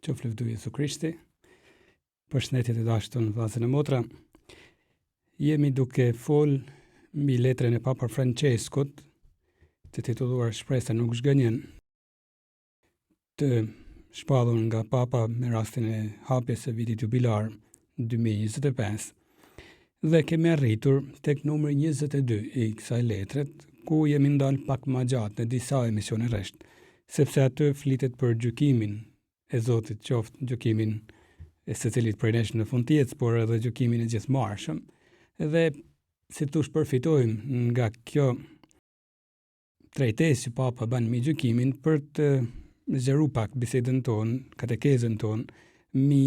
Qoftë lëvdu Jezu Krishti. Përshëndetje të dashur në vllazën e motra. Jemi duke fol mbi letrën e Papa Franceskut, të titulluar Shpresa nuk zgënjen, të shpallur nga Papa me rastin e hapjes së vitit jubilar 2025. Dhe kemi arritur tek numri 22 i kësaj letret, ku jemi ndalë pak më gjatë në disa emisione rresht, sepse aty flitet për gjykimin e Zotit, qoftë gjykimin e secilit prej nesh në fund të jetës, por edhe gjykimin e gjithmarshëm. Dhe si tush përfitojmë nga kjo trajtesë që Papa bën mbi gjykimin për të zgjeruar pak bisedën tonë, katekezën tonë, mbi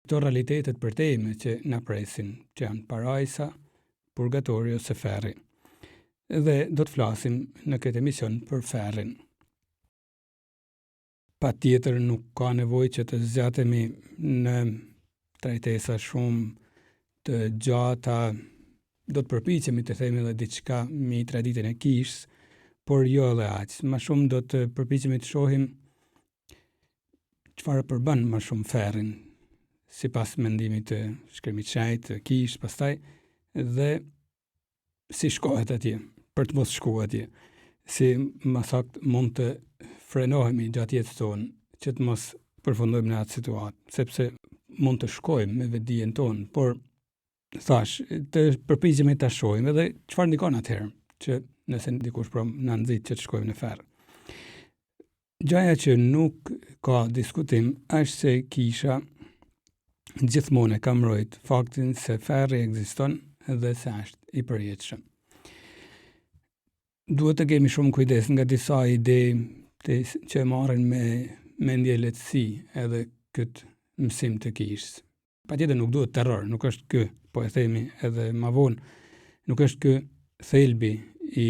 këto realitetet përtejme që na presin, që janë parajsa, purgatori ose ferri. Dhe do të flasim në këtë emision për ferrin. Pa tjetër nuk ka nevojë që të zgjatemi në trajtesa shumë të gjata, do të përpiqemi të themi edhe diçka mbi traditën e kishës, por jo edhe aq. Më shumë do të përpiqemi të shohim çfarë përbën më shumë ferrin, sipas mendimit të shkrimit shenjtë të kishës, pastaj dhe si shkohet atje, për të mos shkuar atje. Si më saktë mund të frenohemi gjatë jetës tonë që të mos përfundojmë në atë situatë, sepse mund të shkojmë me vetdijen tonë, por thash, të përpiqemi ta shohim edhe çfarë ndikon atëherë, që nëse dikush na nxit që të shkojmë në ferr. Gjaja që nuk ka diskutim është se kisha gjithmonë ka mbrojt faktin se ferri ekziston dhe se është i përjetshëm. Duhet të kemi shumë kujdes nga disa ide që marrin me mendje lehtësi edhe këtë mësim të kishës. Patjetër nuk duhet terror, nuk është ky, po e themi edhe më vonë, nuk është ky thelbi i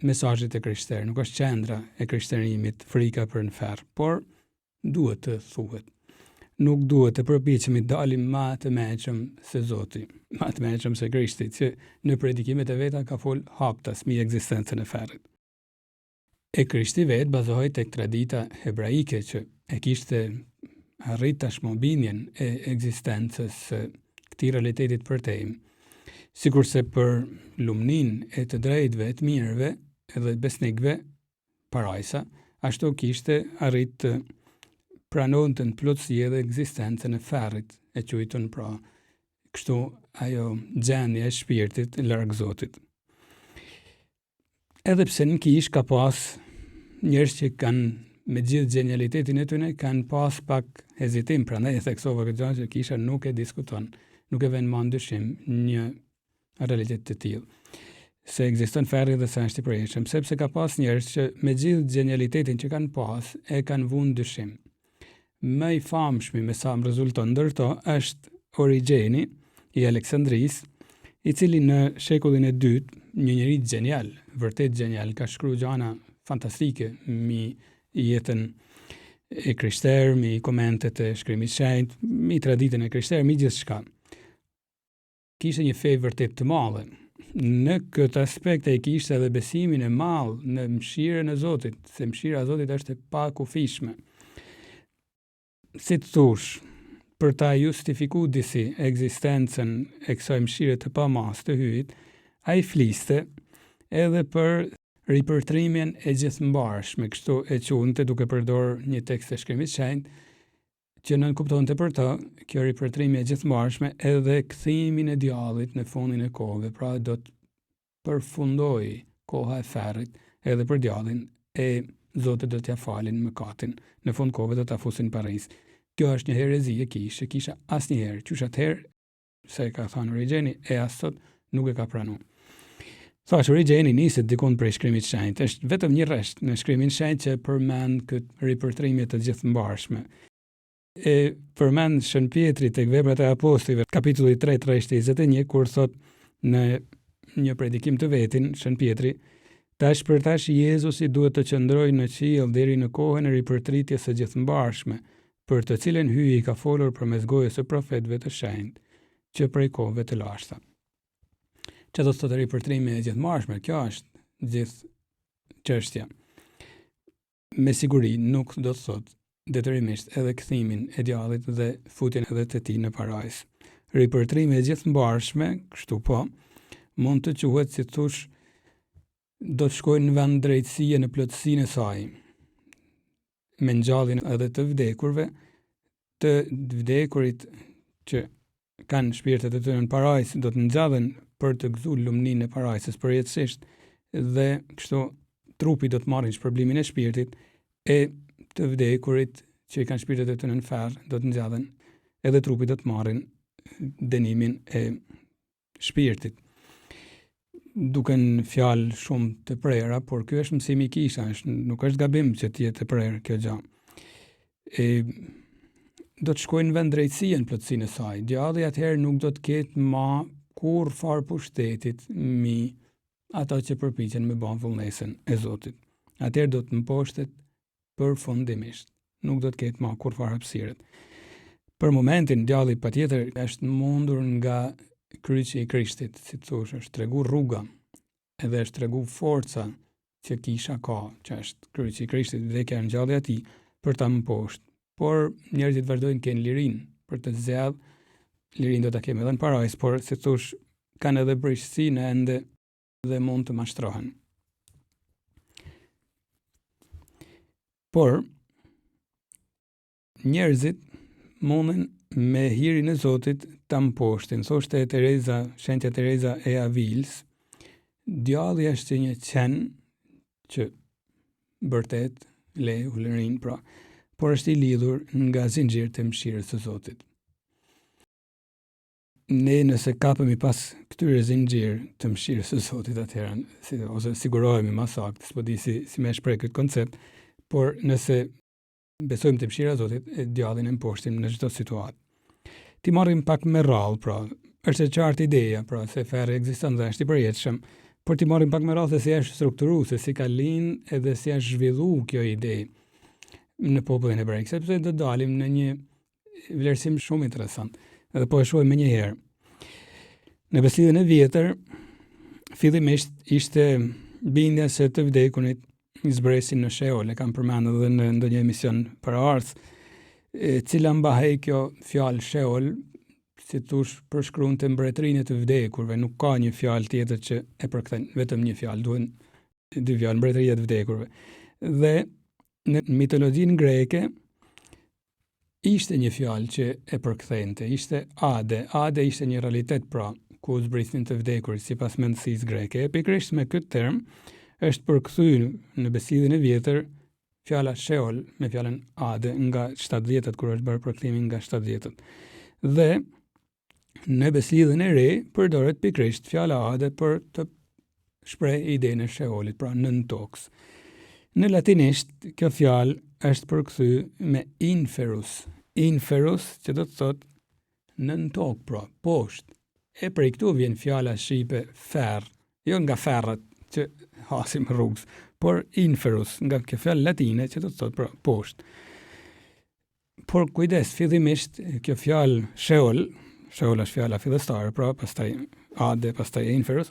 mesazhit të krishterë, nuk është qendra e krishtërinimit frika për në ferr, por duhet të thuhet. Nuk duhet të përpiqemi të dalim më të mëshëm se Zoti, më të mëshëm se Krishti, që në predikimet e veta ka fol haptas mbi ekzistencën e ferrit. E Krishti vetë bazohej tek tradita hebraike që e kishte arrit tashmë bindjen e ekzistencës së këtij realitetit përtejm. Sikurse për lumnin e të drejtëve, të mirëve edhe besnikëve, parajsa, ashtu kishte arrit të pranonte në plotësi edhe ekzistencën e ferrit, e quajtun pra kështu ajo gjendja e shpirtit larg Zotit. Edhe pse në kishë ka pas njerëz që kanë me gjithë genialitetin e tyre kanë pas pak hezitim, prandaj e theksova këtë gjë që kisha nuk e diskuton, nuk e vën më ndyshim një realitet të tillë. Se ekziston ferri dhe se është i përjetshëm, sepse ka pas njerëz që me gjithë genialitetin që kanë pas e kanë vënë ndyshim. Më i famshmi me sa më rezulton ndërto është Origjeni i Aleksandris, i cili në shekullin e dytë, një njeri genial, vërtet genial, ka shkruar gjëra fantastike mbi jetën e krishterë, mbi komentet e shkrimit shenjtë, mbi traditën e krishterë, mbi gjithçka. Kishte një fe vërtet të madhe. Në këtë aspekt ai kishte edhe besimin e madh në mëshirën e Zotit, se mëshira e Zotit është e pakufishme. Si të thush, për ta justifiku disi ekzistencën e kësaj mëshire të pamas të hyjit, ai fliste edhe për ripërtrimin e gjithëmbarshme, kështu e quante duke përdorur një tekst të shkrimit shenjtë, që nënkuptonte për të kjo ripërtrimi e gjithëmbarshme edhe kthimin e djallit në fundin e kohëve, pra do të përfundoi koha e ferrit edhe për djallin e Zotit do t'ja falin mëkatin, në fund kohëve do t'a fusin parris. Kjo është një herezi e kisha asnjëherë, qysh atëherë, se ka thënë Origjeni, e as sot nuk e ka pranuar. Thash, Origjeni niset dikun prej shkrimit shenjtë, është vetëm një rresht në shkrimin shenjtë që përmend këtë ripërtrim të gjithëmbarshme. E përmend Shën Pietri tek Veprat e Apostujve, kapitulli 3, rreshti 21, kur thot në një predikim të vetin, Shën Pietri, tash për tash Jezusi duhet të qëndrojë në qiell deri në kohën e ripërtritjes së gjithëmbarshme, për të cilën hyi ka folur përmes gojës së profetëve të shenjtë, që prej kohëve të lashta. Që do të thotë ripërtrimi e gjithëmbarshme, kjo është gjithë çështja. Me siguri nuk do të thotë detyrimisht edhe kthimin e djallit dhe futjen edhe të tij në parajs. Ripërtrimi e gjithëmbarshme, kështu po, mund të quhet si thosh do të shkojnë në vend drejtësie në plotësinë e saj, me ngjalljen edhe të vdekurve, të vdekurit që kanë shpirtet e tyre në parajs, do të ngjallen për të gëzuar lumninë e parajsës përjetësisht, dhe kështu trupi do të marrë shpërblimin e shpirtit, e të vdekurit që i kanë shpirtet e tyre në ferr do të ngjallen, edhe trupi do të marrin dënimin e shpirtit. Duken fjalë shumë të prera, por ky është mësimi i Kisha, nuk është gabim që të jetë të prerë kjo gjë. Do të shkojnë në vend drejtësie në plotësinë e saj. Djalli atëherë nuk do të ketë më kur farë pushtetit mi ata që përpiqen me bën vullnesën e Zotit. Atëherë do të mposhtet përfundimisht. Nuk do të ketë më kur farë hapësirët. Për momentin djalli patjetër është mundur nga kryqi i Krishtit, si thosh, është tregu rruga, edhe është tregu forca që Kisha ka, që është kryqi i Krishtit, vdekja e ngjalli atij për ta mposhtë. Por njerëzit vazhdojnë kënë lirinë për të zgjedhur, lirinë do ta kemi edhe në parajs, por si thosh, kanë edhe brishësinë ende dhe mund të mashtrohen. Por njerëzit mundin me hirin e Zotit ta mposhtin. Thoshte Tereza, shenjtja Tereza e Avils, djalli është një qen që vërtet le ulërin, pra, por është i lidhur nga zinxhir të mëshirës së Zotit. Ne nëse kapemi pas këtyre zinxhir të mëshirës së Zotit atëherë, ose sigurohemi më saktë, s'po di si më shpreh këtë koncept, por nëse besojmë të mëshira e Zotit, djallin e mposhtim në çdo situatë. Ti marrim pak me radhë, pra, është e qartë ideja, pra, se ferri ekziston dhe është i përjetshëm, por ti marrim pak me radhë se si është strukturuar, se si ka lind edhe si është zhvilluar kjo ide në popullin hebrejk, sepse do dalim në një vlerësim shumë interesant. Edhe po e shohim më një herë. Në beslidhjen e vjetër, fillimisht ishte bindja se të vdekunit zbresin në Sheol, e kam përmendur edhe në ndonjë emision paraardhës, cila mbahej kjo fjalë Sheol, si thosh, përshkruante mbretërinë e të vdekurve, nuk ka një fjalë tjetër që e përkthen, vetëm një fjalë, duhen dy fjalë, mbretëria e të vdekurve. Dhe në mitologjinë greke ishte një fjalë që e përkthente, ishte Ade. Ade ishte një realitet, pra, ku zbrisnin të vdekurit sipas mendësisë greke. Pikërisht me këtë term është përkthyer në beslidhjen e vjetër fjala Sheol me fjalën Ade nga 70-tat, kur është bërë përkthimi nga 70-tat. Dhe në beslidhjen e re përdoret pikërisht fjala Ade për të shpreh idenë e Sheolit, pra nën tokës. Në latinisht kjo fjalë është përkthyer me inferus. Inferus, që do të thotë nën tokë, pra, poshtë. E prej këtu vjen fjala shqipe ferr, jo nga ferrat që hasim rrugës, por inferus, nga kjo fjalë latine që do të thotë, pra, poshtë. Por kujdes, fillimisht kjo fjalë Sheol është fjala fillestare, pra, pastaj Ade, pastaj inferus.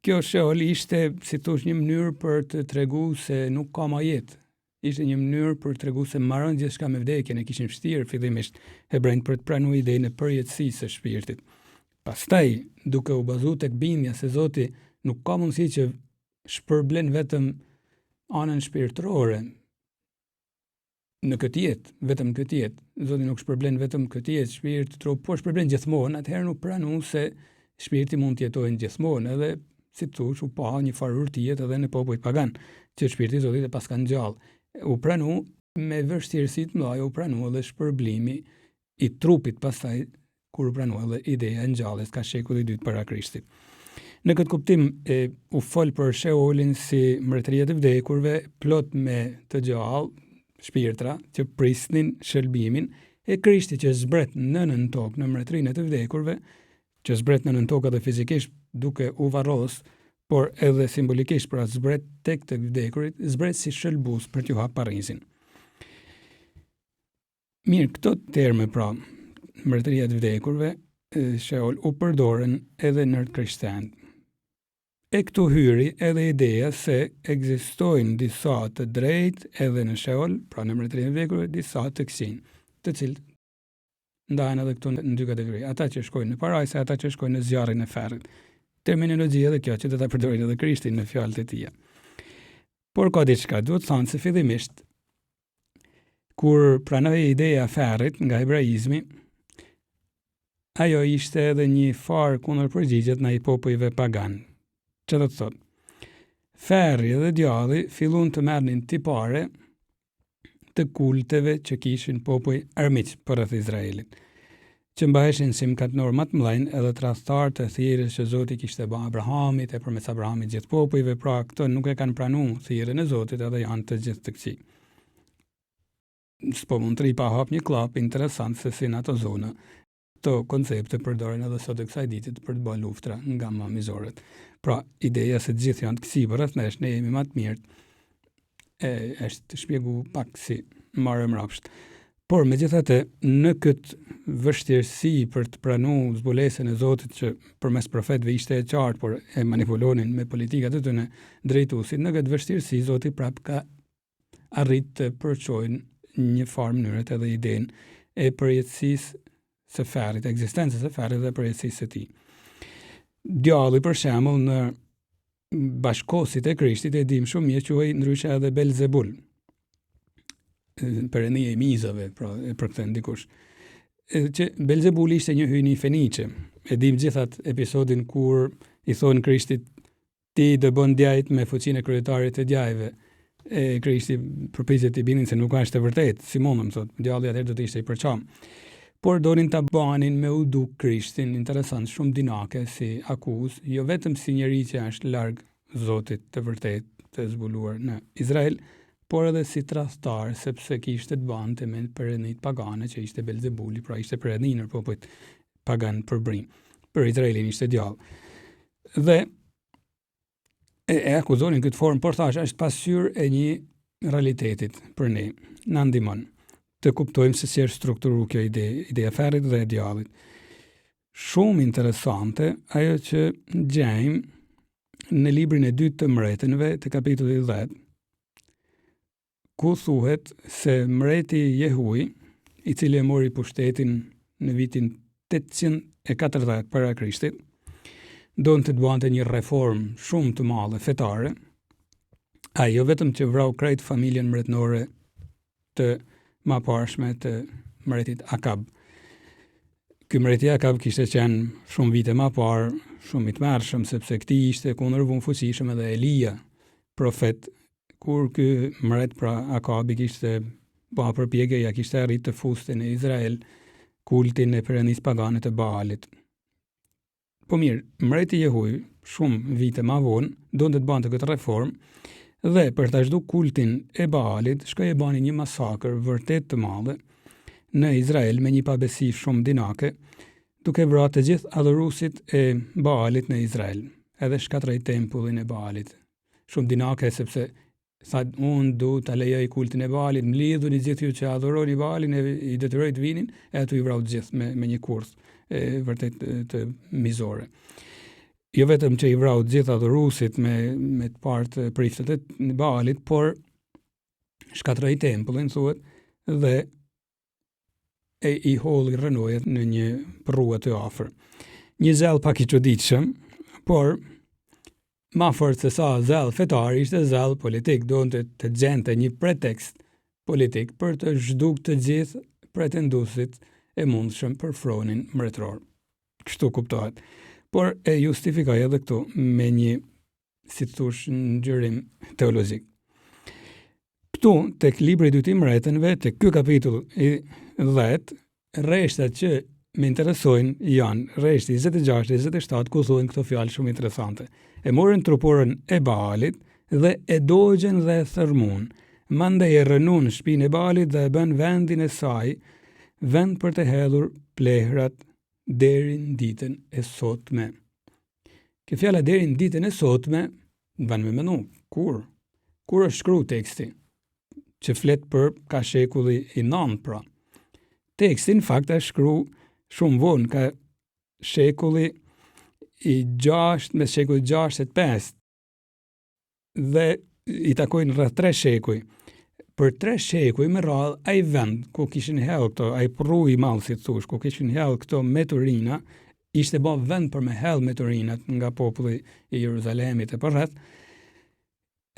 Kjo Sheol ishte, si thosh, një mënyrë për të treguar se nuk ka më jetë. Ishte një mënyrë për të treguar se mbaron gjithçka me vdekjen, e kishin vështirë fillimisht hebrejt për të pranuar idenë e përjetësisë së shpirtit. Pastaj, duke u bazuar tek bindja se Zoti nuk ka mundësi që shpërblen vetëm anën shpirtërore në këtë jetë, vetëm këtë jetë. Zoti nuk shpërblen vetëm këtë jetë, shpirtëror, por shpërblen gjithmonë. Atëherë nuk pranu se shpirti mund të jetojë gjithmonë, edhe si thosh, u pa një farë urtie edhe në popujt pagan, që shpirti i Zotit e paska ngjall. U pranu me vështirësi të mëdha, u pranu edhe shpërblimi i trupit pastaj kur u pranu edhe ideja e ngjalljes ka shekulli i dytë para Krishtit. Në këtë kuptim u fol për Sheolin si mbretëria e vdekurve, plot me të gjallë shpirtra që prisnin shëlbimin e Krishtit që zbret nën tokë në mbretërinë e të vdekurve, që zbret nën tokë edhe fizikisht duke u varros, por edhe simbolikisht, pra, zbret tek të vdekurit, zbret si shëlbues për t'ju hap parrizin. Mirë, këto terme, pra, mbretëria e të vdekurve, Sheol, u përdoren edhe në krishterët. E këtu hyri edhe ideja se ekzistojnë disa të drejt edhe në Sheol, pra në mbretërinë e vjekur, disa të këqij, të cilët ndahen edhe këtu në dy kategori. Ata që shkojnë në parajse, ata që shkojnë në zjarrin e ferrit. Terminologjia edhe kjo që do ta përdorin edhe Krishti në fjalët e tij. Por ka diçka, duhet thënë se fillimisht kur pranoi ideja e ferrit nga hebraizmi, ajo ishte edhe një farë kundër përgjigjet ndaj popujve pagan. Që do të thotë? Ferri dhe djalli fillun të merrnin tipare të kulteve që kishin popuj armiq përreth Izraelit, që mbaheshin si mkatnor më të mëdhenj edhe tradhtar të thirrjes që Zoti kishte bërë Abrahamit e përmes Abrahamit gjithë popujve, pra këto nuk e kanë pranuar thirrjen e Zotit edhe janë të gjithë të këqij. S'po mund të pa hap një klap interesant se si në ato zona këto koncepte përdoren edhe sot e kësaj ditit për të bërë luftra nga mamizorët. Pra, ideja se të gjithë janë të këqij përreth nesh, ne jemi më të mirë, është të shpjegu pak si marrë mrapsht. Por megjithatë, në këtë vështirësi për të pranuar zbulesën e Zotit që përmes profetëve ishte e qartë, por e manipulonin me politikat e tyre drejtuesit, në këtë vështirësi Zoti prap ka arrit të përçojnë një farë mënyrë edhe idenë e përjetësisë së ferrit, ekzistencës së ferrit dhe përjetësisë së tij. Djalli për shembull në bashkosit e Krishtit e dim shumë mirë quhej ndryshe edhe Belzebul. Perënia e mizave, pra e përkthen dikush. Që Belzebuli ishte një hyjni feniqe. E dim gjithat episodin kur i thon Krishtit ti do bën djajt me fuqinë e kryetarit të djajve. E Krishti përpiqet i binin se nuk është e vërtetë. Simon më thot, djalli atëherë do të ishte i përçam. Por donin ta banin me u duk Krishtin, interesant, shumë dinake si akuzë, jo vetëm si njeri që është larg Zotit të vërtet të zbuluar në Izrael, por edhe si tradhtar, sepse kishte të bante me perëndit pagane që ishte Belzebuli, pra ishte perëndinër popujt pagan për brim. Për Izraelin ishte djall. Dhe e akuzonin këtë formë, por thash është pasqyrë e një realitetit për ne, na ndihmon të kuptojmë se si është strukturuar kjo ideja e ferrit dhe e djallit. Shumë interesante ajo që gjejmë në librin e 2 të mbretëve të kapitullit 10, ku thuhet se mbreti Jehui, i cili e mori pushtetin në vitin 840 para Krishtit, donte të bënte një reformë shumë të madhe fetare. Ai jo vetëm që vrau krejt familjen mbretërore të ma parshme të mbretit Akab. Ky mbreti Akab kishte qenë shumë vite ma parë, shumë i tmerrshëm, sepse këtij ishte kundërvun fuqishëm edhe Elia, profet, kur ky mbret pra Akabi kishte bërë përpjekje, ja kishte arritë të fuste në Izrael kultin e perëndisë pagane të Baalit. Po mirë, mbreti Jehui, shumë vite ma vonë, donte të bante këtë reformë, dhe për ta zhdukur kultin e Baalit, shkoi e bani një masakër vërtet të madhe në Izrael me një pabesi shumë dinake, duke vrarë të gjithë adhuruesit e Baalit në Izrael, edhe shkatroi tempullin e Baalit. Shumë dinake sepse tha unë du ta lejoj kultin e Baalit, mlidhuni gjithë ju që adhuroni Baalin e i detyroj të vinin, e aty i vrau të gjithë me një kurth vërtet të mizore. Jo vetëm që i vrau të gjithë adhuruesit me të parë priftet e Baalit, por shkatroi tempullin, thuhet, dhe i holli rrënojet në një rrugë të afër. Një zell pak i çuditshëm, por ma fort se sa zell fetar ishte zell politik, donte të gjente një pretekst politik për të zhdukur të gjithë pretenduesit e mundshëm për fronin mbretëror. Kështu kuptohet. Por e justifikoj edhe këtu me një, si të thush, ngjyrim teologjik. Këtu, tek libri i 2 i mbretëve, tek ky kapitull i 10, rreshtat që më interesojnë janë rreshti 26 e 27, ku thuhen këto fjalë shumë interesante. E morën truporën e Baalit dhe e dogjen dhe e thërmun. Mandej e rënun shtëpinë e Baalit dhe e bën vendin e saj vend për të hedhur plehrat deri në ditën e sotme. Kjo fjala deri në ditën e sotme, ban me menu, kur është shkruar teksti, që flet për ka shekulli i 9 pra. Teksti në fakt është shkruar shumë vonë, ka shekulli i 6 mes shekullit 6 e 5 dhe i takojnë rreth 3 shekuj. Për 3 shekuj me radhë, ai vend ku kishin hell këto, ai prrui i madh si thosh, ku kishin hell këto meteorina, ishte bë vend për me hell meteorinat nga populli i Jeruzalemit e përreth.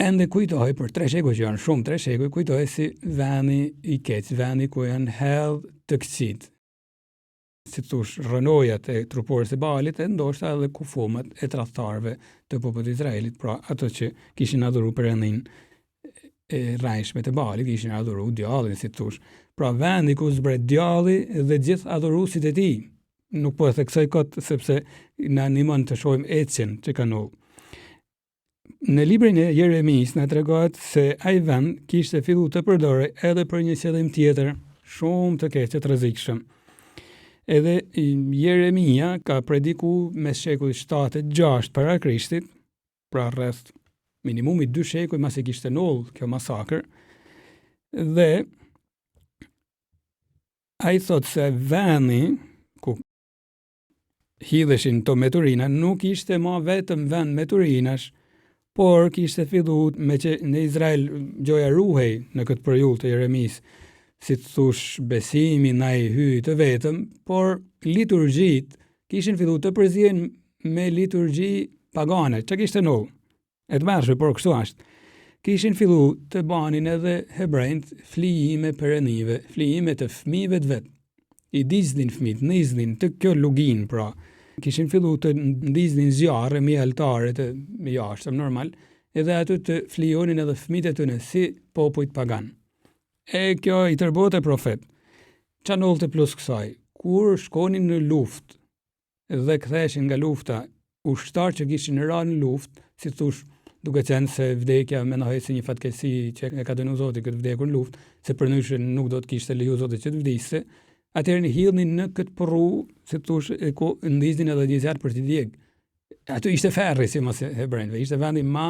Ende kujtoj për 3 shekuj që janë shumë 3 shekuj, kujtoj si vendi i keq, vendi ku janë hell të këqit. Si thosh, rënojat e truporës e Baalit e ndoshta edhe kufumat e tradhtarëve të popullit të Izraelit, pra ato që kishin adhuru Perëndin e rrajshme të Baalit, kishin adhuru djallin, si thosh. Pra vendi ku zbret djalli dhe gjithë adhuruesit e tij. Nuk po e theksoj kot sepse na animon të shohim ecjen që kanë u. Në librin e Jeremis na tregohet se ai vend kishte filluar të përdorej edhe për një qëllim tjetër, shumë të keq të rrezikshëm. Edhe Jeremia ka prediku mes shekullit 7-6 para Krishtit, pra rreth minimumi 2 shekuj mas e kishte ndodhur kjo masakër, dhe ai thot se vendi ku hidheshin to meteorina nuk ishte ma vetëm vend meteorinash, por kishte filluar me që në Izrael gjoja ruhej në këtë periudhë të Jeremis, si të thush besimi na i hyj të vetëm, por liturgjit kishin filluar të përzihen me liturgji pagane, që kishte ndodhur. E të mërshme, por kështu ashtë. Kishin filluar të banin edhe hebrejt flijime perënive, flijime të fëmijëve të vet. I diznin fëmijët, niznin të kjo lugin, pra. Kishin filluar të ndiznin zjarre mi altare të jashtëm normal, edhe aty të flijonin edhe fëmijët e tyre si popujt pagan. E kjo i tërbote profet. Qa ndodhte plus kësaj? Kur shkonin në luftë dhe ktheheshin nga lufta, ushtar që kishin rënë në luftë, si thosh, duke qenë se vdekja mendohej si një fatkeqësi që e ka dënuar Zoti këtë vdekur në luftë, se përndryshe nuk do të kishte leju Zoti që të vdiste, atëherë hidhnin në këtë porru, si thosh, ku ndiznin edhe një zjarr për t'i djeg. Aty ishte ferri si mos hebrejve, ishte vendi ma,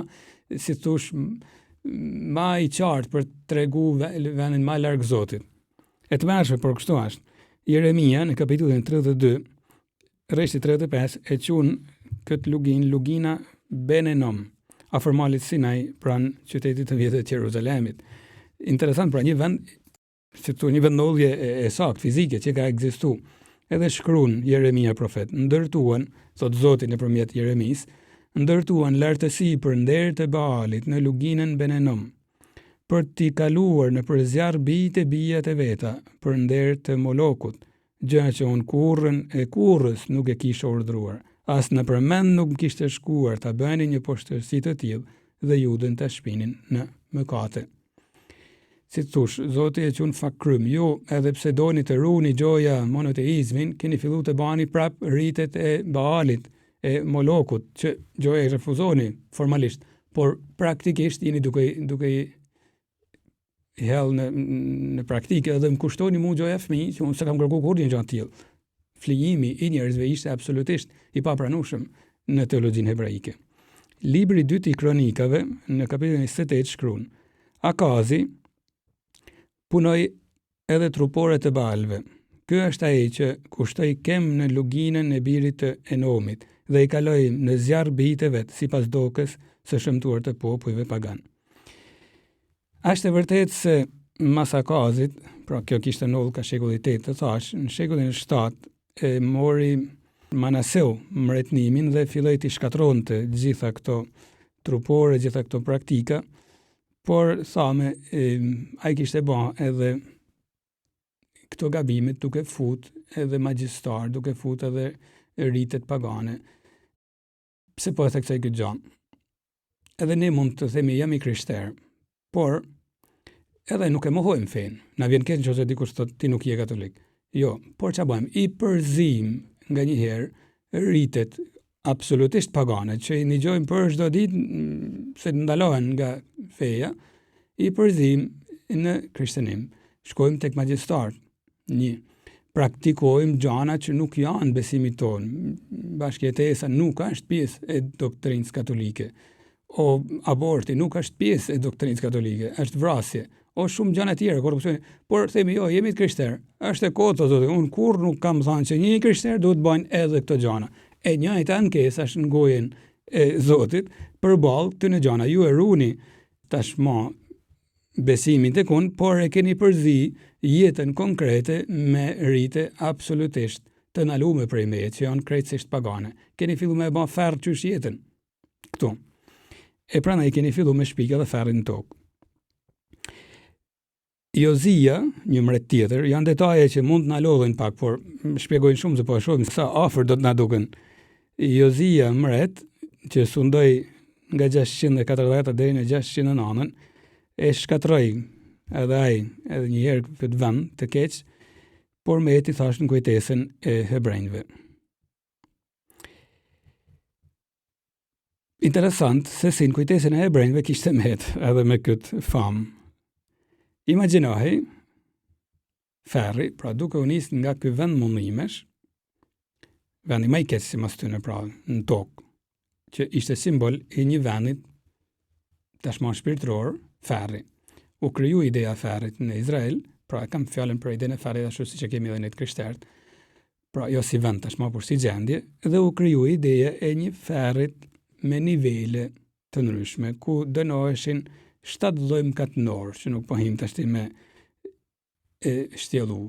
si thosh, ma i qartë për të tregu vendin ma larg Zotit. E të mërshme, por kështu ashtë. Jeremia në kapitullin 32, rreshti 35, e qunë këtë lugin, lugina Benenom, afër malit Sinai, pranë qytetit të vjetër të Jeruzalemit. Interesant, pra një vend, si të një vendodhje e sakt, fizike, që ka ekzistu. Edhe shkruan Jeremia profet, ndërtuan, thot Zoti nëpërmjet Jeremis, ndërtuan lartësi për nder të Baalit në luginën Benenom, për t'i kaluar në përzjarr bijtë e bijat e veta, për nder të Molokut, gjë që unë kurrën e kurrës nuk e kisha urdhëruar, as në përmend nuk kishte shkuar ta bënin një poshtërsi të tillë dhe Judën ta shpinin në mëkate. Si thosh, Zoti e qun fakrym, ju edhe pse doni të ruani gjoja monoteizmin, keni filluar të bani prap rritet e Baalit, e Molokut, që gjoja e refuzoni formalisht, por praktikisht jeni duke i hell në praktikë, edhe më kushtoni mu gjoja fëmijë, që unë se kam kërku kur një gjatë tillë. Flijimi i njerëzve ishte absolutisht i papranueshëm në teologjinë hebraike. Libri 2 i Kronikave, në kapitullin 28 shkruan: Akazi punoi edhe truporet të Baalve. Ky është ai që kushtoi kem në luginën e birit të Enomit dhe i kaloi në zjarr bijtë vet sipas dokës së shëmtuar të popujve pagan. Është e vërtetë se mas Akazit, pra kjo kishte ndodhur ka shekulli 8 të thash, në shekullin 7 e mori Manaseu mbretënimin dhe filloi të shkatronte gjitha këto trupore, gjitha këto praktika, por thame ai kishte bë edhe këto gabimet duke fut edhe magjistar, duke fut edhe ritet pagane. Pse po e theksoj këtë gjë? Edhe ne mund të themi jam i krishter, por edhe nuk e mohojmë fen. Na vjen keq nëse dikush thotë ti nuk je katolik. Jo, por ç'a bëjmë? I përzim nga një herë ritet absolutisht pagane, që i ndigjojmë për çdo ditë se ndalohen nga feja, i përzim në krishtenim. Shkojmë tek magjistar. Praktikojmë gjana që nuk janë besimit tonë. Bashkëjetesa nuk është pjesë e doktrinës katolike. O aborti nuk është pjesë e doktrinës katolike, është vrasje. O shumë gjana tjera, korrupsioni. Por themi jo, jemi të krishterë. Është e kotë, thotë, unë kur nuk kam thënë që një krishterë duhet bëjnë edhe këto gjana. E njëjta ankesë është në gojën e Zotit përballë këtyre gjëra. Ju e runi tashmë besimin tek unë, por e keni përzi jetën konkrete me rite absolutisht të ndalume prej meje, që janë krejtësisht pagane. Keni fillu me bë ferr qysh jetën këtu. E prandaj keni fillu me shpikë edhe ferrin në tokë. Jozia, një mret tjetër, janë detaje që mund të na lodhin pak, por shpjegojnë shumë se po e shohim sa afër do të na duken. Jozia mret që sundoi nga 640 deri në 609, e shkatroi edhe ai edhe një herë këtë vend të keq, por me eti thash në kujtesën e hebrejve. Interesant se si në kujtesën e hebrejve kishte met edhe me këtë famë. Imagjinohi ferri, pra duke u nis nga ky vend mundimesh, vendi më i keq si mas tyne pra në tokë, që ishte simbol i një vendit tashmë shpirtëror, ferri. U kriju ideja ferrit në Izrael, pra kam fjalën për idenë e ferrit ashtu siç e kemi edhe ne të krishterët. Pra jo si vend tashmë, por si gjendje, dhe u kriju ideja e një ferrit me nivele të ndryshme, ku dënoheshin 7 lloj katënor, që nuk po him tash me shtjellu.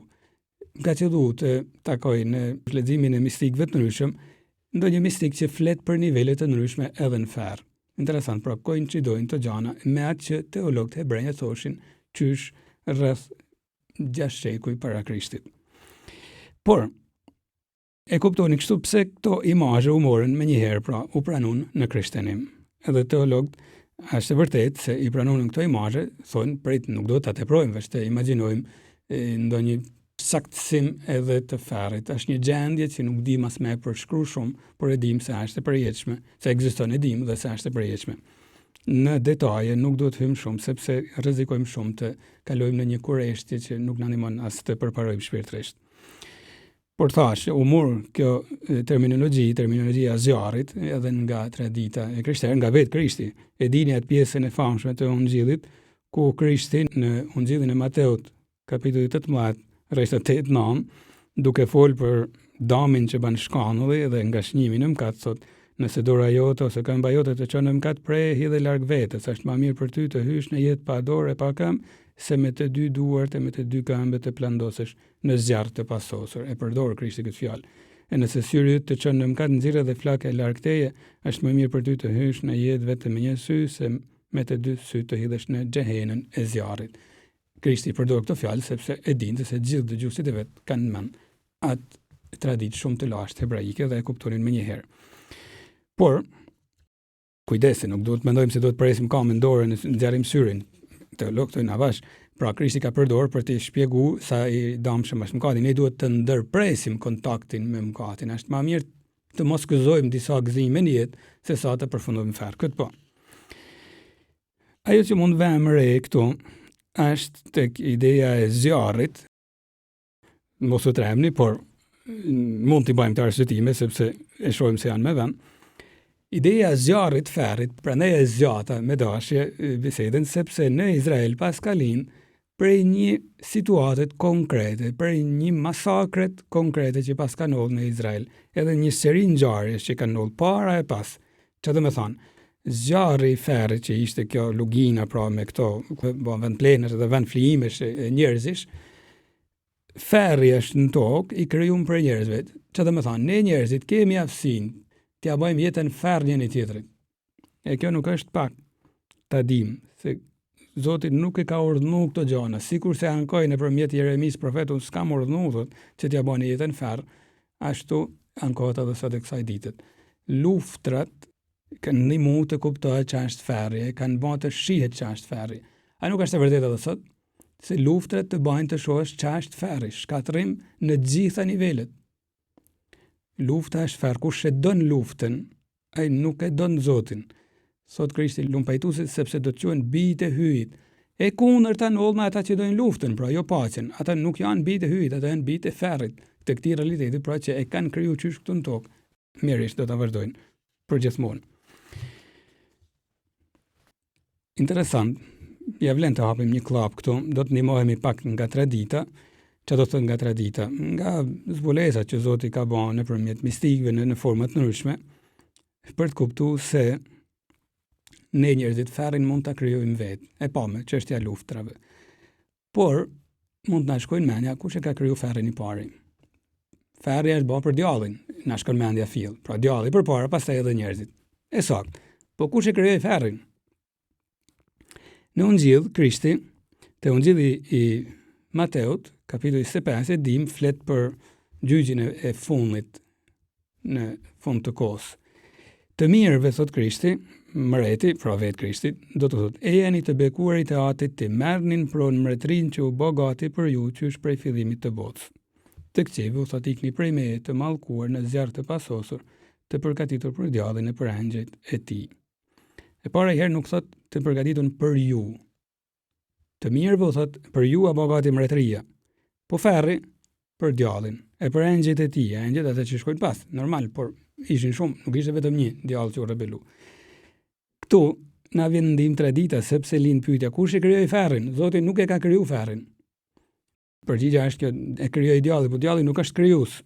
Nga që du të takoj në leximin e mistikëve të ndryshëm, ndonjë mistik që flet për nivele të ndryshme edhe në ferr. Interesant, pra koincidojnë të gjana me atë që teologët hebrejë thoshin qysh rreth 6 shekuj para Krishtit. Por e kuptoni kështu pse këto imazhe u morën më njëherë, pra u pranun në krishtenim. Edhe teologët është e vërtet se i pranojnë këto imazhe, thonë prit nuk do ta teprojmë, vetë imagjinojmë ndonjë saktësim edhe të ferrit. Është një gjendje që nuk di mas me përshkruar shumë, por e dim se është e përjetshme, se ekziston, e dim dhe se është e përjetshme. Në detaje nuk duhet të hym shumë, sepse rrezikojmë shumë të kalojmë në një kurreshtje që nuk na ndihmon as të përparojmë shpirtërisht. Por thash, u mor kjo terminologjia zjarrit edhe nga tradita e krishterë, nga vetë Krishti. E dini atë pjesën e famshme të Ungjillit, ku Krishti në Ungjillin e Mateut, kapitulli 18, rreth 8-9, duke folë për damin që ban shkanulli dhe nga shnimin në mëkat, thot, nëse dora jote ose këmba jote të çon në mëkat, prehi dhe larg vetes, është më mirë për ty të hysh në jetë pa dorë e pa këmbë, se me të dy duart e me të dy këmbët të plandosesh në zjarr të pasosur. E përdor Krishti këtë fjalë. E nëse syri yt të çon në mëkat, nxirre dhe flakë e larg teje, është më mirë për ty të hysh në jetë vetëm me një sy, se me të dy sy të hidhesh në xhehenën e zjarrit. Krishti përdor këtë fjalë sepse e dinte se gjithë dëgjuesit e vet kanë mend atë traditë shumë të lashtë hebraike dhe e kuptonin më njëherë. Por kujdesi, nuk duhet mendojmë se duhet presim kamën dorën në nxjerrim syrin. Teologët na vash, pra Krishti ka përdorur për të shpjeguar sa i dëmshëm është mëkati. Ne duhet të ndërpresim kontaktin me mëkatin. Është më mirë të mos gëzojmë disa gëzime në jetë se sa të përfundojmë ferr. Këtë po. Ajo që mund vëmë re këtu është tek ideja e zjarrit. Mos u tremni, por mund t'i bëjmë të arsyetime sepse e shohim se janë me vend. Ideja e zjarrit, ferrit, prandaj e zgjata me dashje bisedën, sepse në Izrael pas kalin prej një situatet konkrete, prej një masakret konkrete që pas ka ndodhur në Izrael, edhe një seri ngjarjesh që kanë ndodhur para e pas. Çfarë do të thonë? Zjarri i ferrit që ishte kjo lugina pra me këto vend plenesh dhe vend flijimesh e njerëzish, ferri është në tokë i krijuar për njerëzve. Çfarë do të thonë? Ne njerëzit kemi aftësinë t'ja bëjmë jetën ferr njëri tjetrit. E kjo nuk është pak ta dim se Zoti nuk e ka urdhëruar këto gjëra, sikur se ankoi nëpërmjet Jeremis profetit, s'kam urdhëruar që t'ja bëni jetën ferr, ashtu ankohet edhe sot e kësaj dite. Luftrat kanë ndihmu të kuptohet që është ferri, kanë bërë të shihet që është ferri. A nuk është e vërtetë edhe sot? Se luftrat të bëjnë të shohësh që është ferri, shkatërrim në të gjitha nivelet. Lufta është ferr, kush e don luftën, ai nuk e don Zotin. Sot Krishti lumpajtuesit sepse do të quhen bijtë e hyjit. E kundërta ndodh me ata që dojnë luftën, pra jo paqen. Ata nuk janë bijtë e hyjit, ata janë bijtë e ferrit. Të këtij realiteti, pra që e kanë krijuar qysh këtu në tokë. Mirërisht do ta vazhdojnë përgjithmonë. Interesant. Ja vlen të hapim një klap këtu, do të ndihmohemi pak nga tradita, që do të thënë nga tradita, nga zbulesat që Zoti ka bërë nëpërmjet mistikëve në forma të ndryshme, për të kuptuar se ne njerëzit ferrin mund ta krijojmë vetë, e pa me çështja e luftrave. Por mund të na shkojnë mendja kush e ka kriju ferrin i pari. Ferri është bërë për djallin, na shkon mendja fill. Pra djalli përpara, pastaj edhe njerëzit. E saktë. Po kush e krijoi ferrin? Në Ungjill, Krishti, te Ungjilli i Mateut, kapitulli 25, dim flet për gjyqjen e fundit në fund të kohës. Të mirëve, thot Krishti, mreti, pra vetë Krishti, do të thot, e jeni të bekuarit e atit të merrnin pronë mbretërinë që u bë gati për ju që është prej fillimit të botës. Të këqeve u thot ikni prej meje të mallkuar në zjarr të pasosur, të përgatitur për djallin e për angjëjt e tij. E para herë nuk thot të përgatitur për ju. Të mirëve u thot për ju apo gati mbretëria. Po ferri për djallin e për angjëjt e tij, angjëjt ata që shkojnë pas, normal, por ishin shumë, nuk ishte vetëm një djallë që u rebelu. Këtu na vjen ndim tradita sepse lind pyetja kush e krijoi ferrin? Zoti nuk e ka kriju ferrin. Përgjigjja është që e krijoi djalli, por djalli nuk është krijues.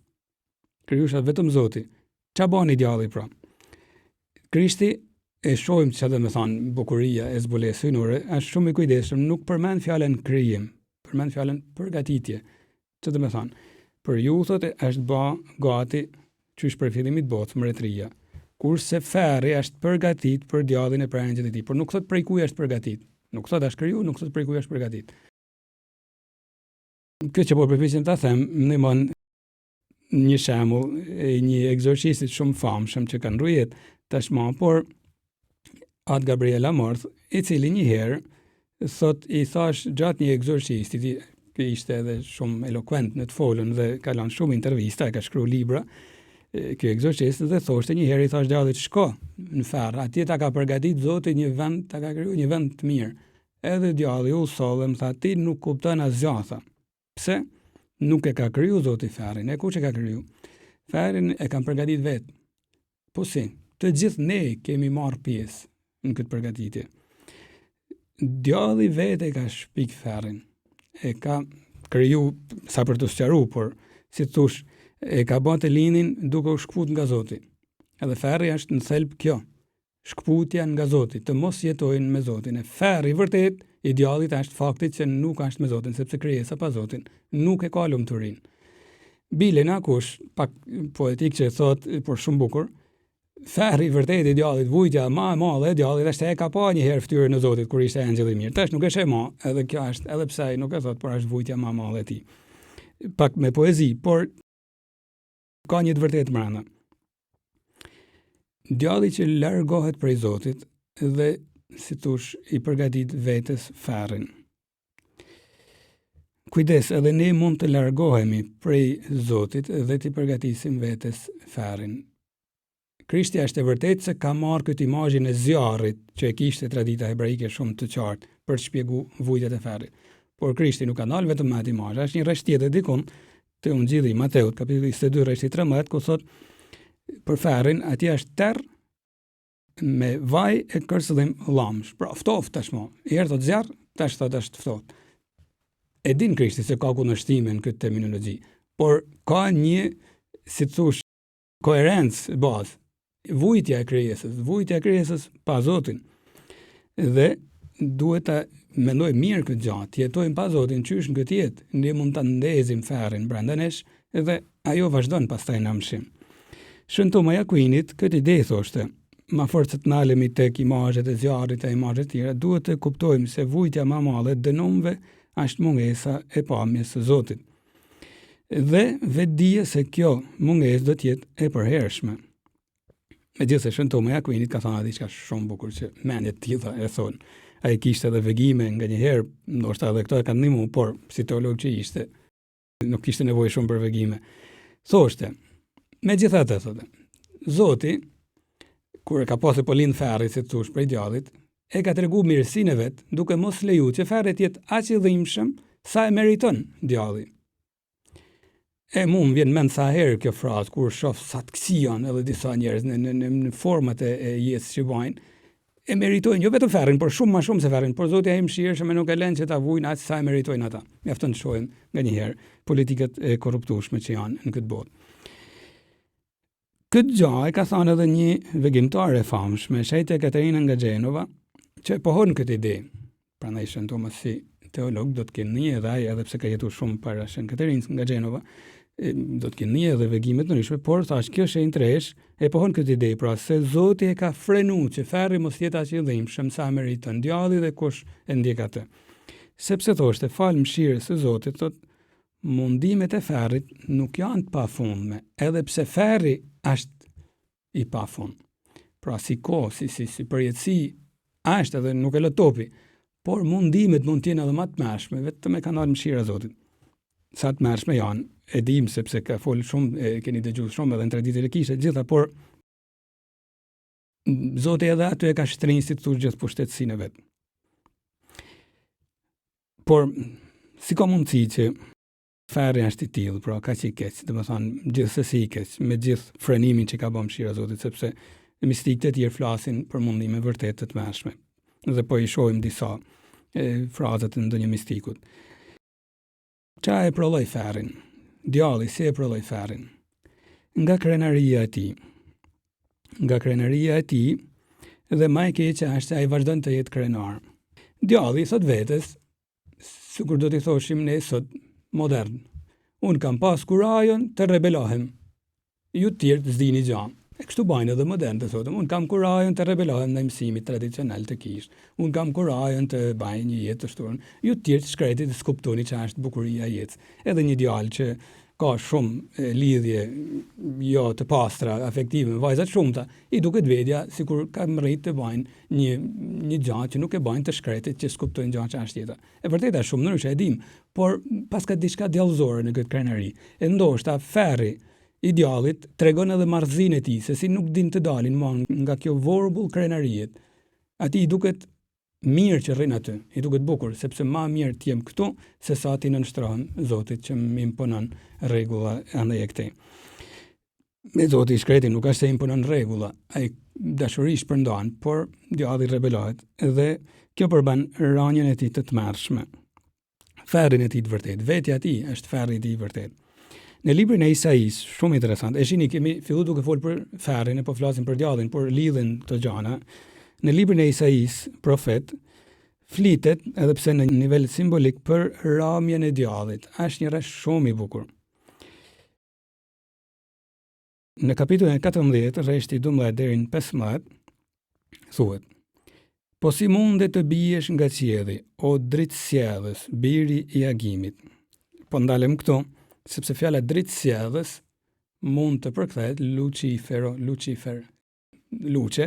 Krijues është vetëm Zoti. Ç'a bën djalli pra? Krishti e shohim çfarë do të thonë bukuria e zbulesës hynore, është shumë i kujdesshëm, nuk përmend fjalën krijim, përmend fjalën përgatitje. Çfarë do të thonë? Për ju thotë është bë gati qysh për fillimit botës mbretëria. Kurse ferri është përgatit për djallin e për angjëjt e tij, por nuk thot prej kujt është përgatit. Nuk thot është kriju, nuk thot prej kujt është përgatit. Kjo që po përpiqem ta them, më ndihmon një shembull e një egzorcistit shumë famshëm që ka ndrujet tashmë, por Atë Gabriela Morth, i cili një herë thot i thash gjatë një egzorcisti, që ishte edhe shumë eloquent në të folën dhe ka lënë shumë intervista, ka shkruar libra. Ky egzorcist dhe thoshte një herë i thash djallit shko në ferr, atje ta ka përgatit Zoti një vend, ta ka krijuar një vend të mirë. Edhe djalli u sollë, më tha ti nuk kupton asgjë tha. Pse? Nuk e ka kriju Zoti ferrin, e kush e ka kriju? Ferrin e kanë përgatit vetë. Po si, të gjithë ne kemi marrë pjesë në këtë përgatitje. Djalli vetë e ka shpik ferrin, e ka kriju sa për të sqaruar, por si thosh, e ka bën të linin duke u shkput nga Zoti. Edhe ferri është në thelb kjo, shkputja nga Zoti, të mos jetojnë me Zotin. E ferri vërtet i djallit është fakti që nuk është me Zotin, sepse krijesa pa Zotin nuk e ka lumturinë. Bile na kush, pak poetik që thot, por shumë bukur, ferri vërtet i djallit, vujtja ma e madhe e djallit është e ka pa një herë fytyrën e Zotit kur ishte angjëll i mirë. Tash nuk e sheh më, edhe kjo është, edhe pse ai nuk e thot, por është vujtja ma e madhe e tij. Pak me poezi, por ka një të vërtetë brenda. Djalli që largohet prej Zotit dhe si thosh i përgatit vetes ferrin. Kujdes, edhe ne mund të largohemi prej Zotit dhe të përgatisim vetes ferrin. Krishti është e vërtetë se ka marrë këtë imazhin e zjarrit që e kishte tradita hebraike shumë të qartë për të shpjeguar vujtjet e ferrit. Por Krishti nuk ka dalë vetëm me atë imazh, është një rresht tjetër dikun te Ungjilli i Mateut, kapitulli 22, rreshti 13, ku thot për ferrin, atje është terr me vaj e kërcëllim llamsh. Pra ftoft tashmë. Herë thot zjarr, tash thot është ftoft. E din Krishti se ka kundërshtime në këtë terminologji, por ka një, si thosh, koherencë bazë. Vujtja e krijesës pa Zotin. Dhe duhet ta mendoj mirë këtë gjatë, të jetojmë pa Zotin qysh në këtë jetë, ne mund ta ndezim ferrin brenda nesh dhe ajo vazhdon pastaj në amshim. Shën Toma Akuinit këtë ide thoshte, ma forcë të nalemi tek imazhet e zjarrit e imazhet tjera, duhet të kuptojmë se vujtja më e madhe e dënumve është mungesa e pamjes së Zotit. Dhe vetdija se kjo mungesë do të jetë e përhershme. Megjithëse Shën Toma Akuinit ka thënë diçka shumë bukur që mendjet tilla e thonë. Ai kishte edhe vegime nga një herë, ndoshta edhe këto e kanë ndihmuar, por si teolog që ishte, nuk kishte nevojë shumë për vegime. Thoshte, megjithatë thotë, Zoti kur e ka pasur po lind ferri, si thosh, prej djallit, e ka treguar mirësinë e vet, duke mos lejuar që ferri të jetë aq i dhimbshëm sa e meriton djalli. E mu më vjen mend sa herë kjo frazë, kur shoh sa të kësijan edhe disa njerëz në format e jetës që bajnë, e meritojnë, jo vetëm ferrin, por shumë më shumë se ferrin, por Zoti ai mëshirshëm nuk e lën që ta vujnë aq sa e meritojnë ata. Mjafton të shohim nganjëherë politikët e korruptueshme që janë në këtë botë. Këtë gjë e ka thënë edhe një vegimtare e famshme, Shejtë Katerina nga Gjenova, që pohon këtë ide. Prandaj Shën Tomas si teolog do të kenë një edhe ai, edhe pse ka jetuar shumë para Shën Katerinës nga Gjenova, do të kenë një edhe vegimet ndryshme, por thash kjo është e interesh, e pohon këtë ide, pra se Zoti e ka frenuar që ferri mos jetë aq i dhimbshëm sa meriton djalli dhe kush e ndjek atë. Sepse thoshte fal mëshirës së Zotit, thotë mundimet e ferrit nuk janë të pafundme, edhe pse ferri është i pafund. Pra si kohë, si përjetësi është edhe nuk e lë topi, por mundimet mund të jenë edhe më të mëshme, vetëm e kanë ardhur mëshira e Zotit. Sa të mëshme janë, e dim sepse ka folë shumë, keni dëgjuar shumë edhe në traditën e kishte gjitha, por Zoti edhe aty e ka shtrenjë si të thosh gjithë pushtetësinë e vet. Por si ka mundësi që ferri është i tillë, pra kaq i keq, domethënë gjithsesi i keq, me gjithë frenimin që ka bërë mëshira e Zotit, sepse mistikët e tjerë flasin për mundime vërtet të mëshme. Dhe po i shohim disa frazat e ndonjë mistikut. Qa e prolloi ferrin? Djalli si e prolloi ferrin? Nga krenaria e tij. Nga krenaria e tij dhe më e keqja është ai vazhdon të jetë krenar. Djalli thot vetes, sikur do t'i thoshim ne sot modern, unë kam pas kurajon të rebelohem. Ju të tjerë të zdini gjë. E kështu bajnë edhe modern të thotë, unë kam kurajon të rebelohem në mësimit tradicional të kishë. Unë kam kurajon të bajnë një jetë të shturën. Ju të tjerë të shkretit të skuptoni që është bukuria e jetës. Edhe një djalë që ka shumë lidhje jo të pastra, afektive, vajzat shumëta, i duket vetja sikur ka mërrit të bajnë një gjë që nuk e bajnë të shkretit që skuptojnë gjë që është jeta. E vërtet është shumë ndryshe e dim, por pas ka diçka djallëzore në këtë krenari. E ndoshta ferri i djallit tregon edhe marrëzinë e tij, se si nuk din të dalin nga kjo vorbull krenariet. Ati i duket mirë që rrin aty, i duket bukur, sepse ma mirë t'jem këtu, se sa ti nënshtrohem Zotit që më imponon rregulla andaj e këtej. Me Zoti i shkreti nuk është se imponon rregulla, ai dashurisht përndan, por djalli rebelohet dhe kjo përban rënien e tij të tmerrshme. Ferrin e tij të vërtet, vetja e tij është ferri i tij i vërtet. Në librin e Isais, shumë interesant, e shihni kemi filluar duke folur për ferrin, po flasim për djallin, por lidhen këto gjëra. Në librin e Isais, profet flitet, edhe pse në nivel simbolik, për ramjen e djallit. Është një rresh shumë i bukur. Në kapitullin 14, rreshti 12 deri në 15, thuhet: Po si mundet të biesh nga qielli, o dritësjellës, biri i agimit. Po ndalem këtu, sepse fjala dritësjellës mund të përkthehet Lucifer, luce,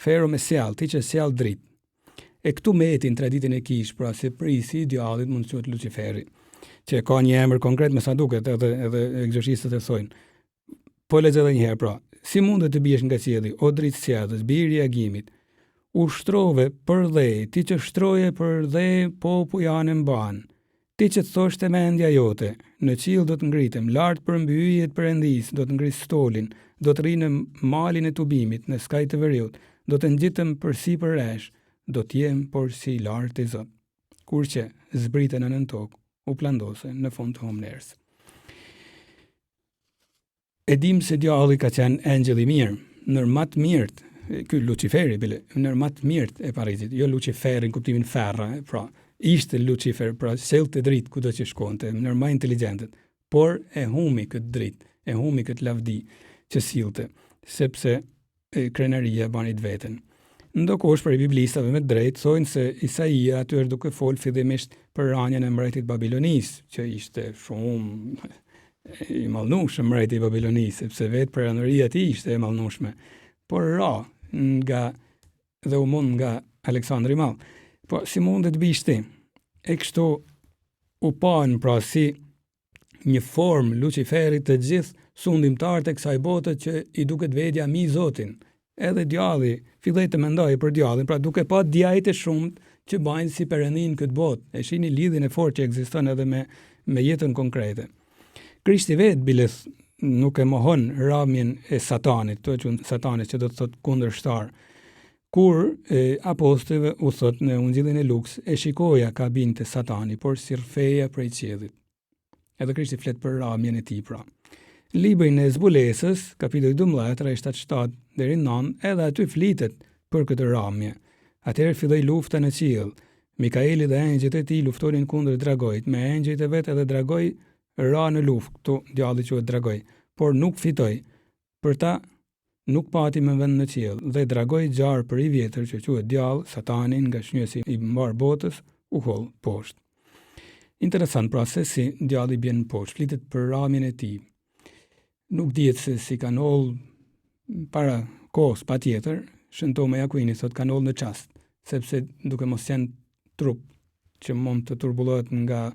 fero me sjell, ti që sjell dritë. E këtu metin traditën e kish, pra se prisi i djallit mund të quhet Luciferi, që ka një emër konkret me sa duket, edhe egzorcistët e thojnë. Po lexoj edhe një herë, pra, si mundet të biesh nga qielli, o dritësjellës, biri i agimit, ushtrove për dhe, ti që shtroje për dhe, popu janë mban. Ti që të thoshte mendja jote, në qiell do të ngritem, lart për mbyjjet perëndis, do të ngris stolin, do të rri në malin e tubimit, në skaj të veriut, do të ngjitem përsipër resh, do të jem por si lart i Zot. Kur që zbriten në tokë, u plandose në fund të homnerës. E dim se djalli ka qenë engjëll i mirë, nër më të mirët, ky Luciferi bile, nër më të mirët e Parisit, jo Luciferi në kuptimin ferra, pra ishte Lucifer, pra sjellte dritë kudo që shkonte, nër më inteligjentët, por e humi këtë dritë, e humi këtë lavdi që sillte, sepse krenaria bani të veten. Ndokosh për biblistave me drejt thonë se Isaia aty është duke fol fillimisht për rënien e mbretit Babilonis, që ishte shumë i mallnueshëm mbreti i Babilonis, sepse vetë pranëria e tij ishte e mallnueshme. Por ra nga dhe u mund nga Aleksandri i Madh. Po si mundet bishti? E kështu u pan pra si një formë Luciferit të gjithë sundimtarët e kësaj bote që i duket vetja mi Zotin. Edhe djalli filloi të mendojë për djallin, pra duke pa djajt e shumt që bajnë si perëndin këtë botë. E shihni lidhjen e fortë që ekziston edhe me jetën konkrete. Krishti vetë bileth nuk e mohon ramjen e Satanit, to që Satanit që do të thotë kundërshtar. Kur apostëve u thot në Ungjillin e Luks, e shikoja ka binte Satani, por sirfeja prej qiellit. Edhe Krishti flet për ramjen e tij pra. Librin e Zbulesës, kapitulli 12, rreth 77 deri në 9, edhe aty flitet për këtë ramje. Atëherë filloi lufta në qiell. Mikaeli dhe engjëjt e tij luftonin kundër dragojit, me engjëjt e vet edhe dragoj ra në luftë, këtu djalli quhet dragoj, por nuk fitoi. Për ta nuk pati më vend në qiell, dhe dragoj gjarë për i vjetër që quhet djall, Satani, nga shnjësi i mbar botës, u holl poshtë. Interesant pra se si djalli bjen poshtë, flitet për ramjen e tij. Nuk dihet se si kanë holl para kohës patjetër, Shën Toma Jakuini thot kanë holl në çast, sepse duke mos qenë trup që mund të turbullohet nga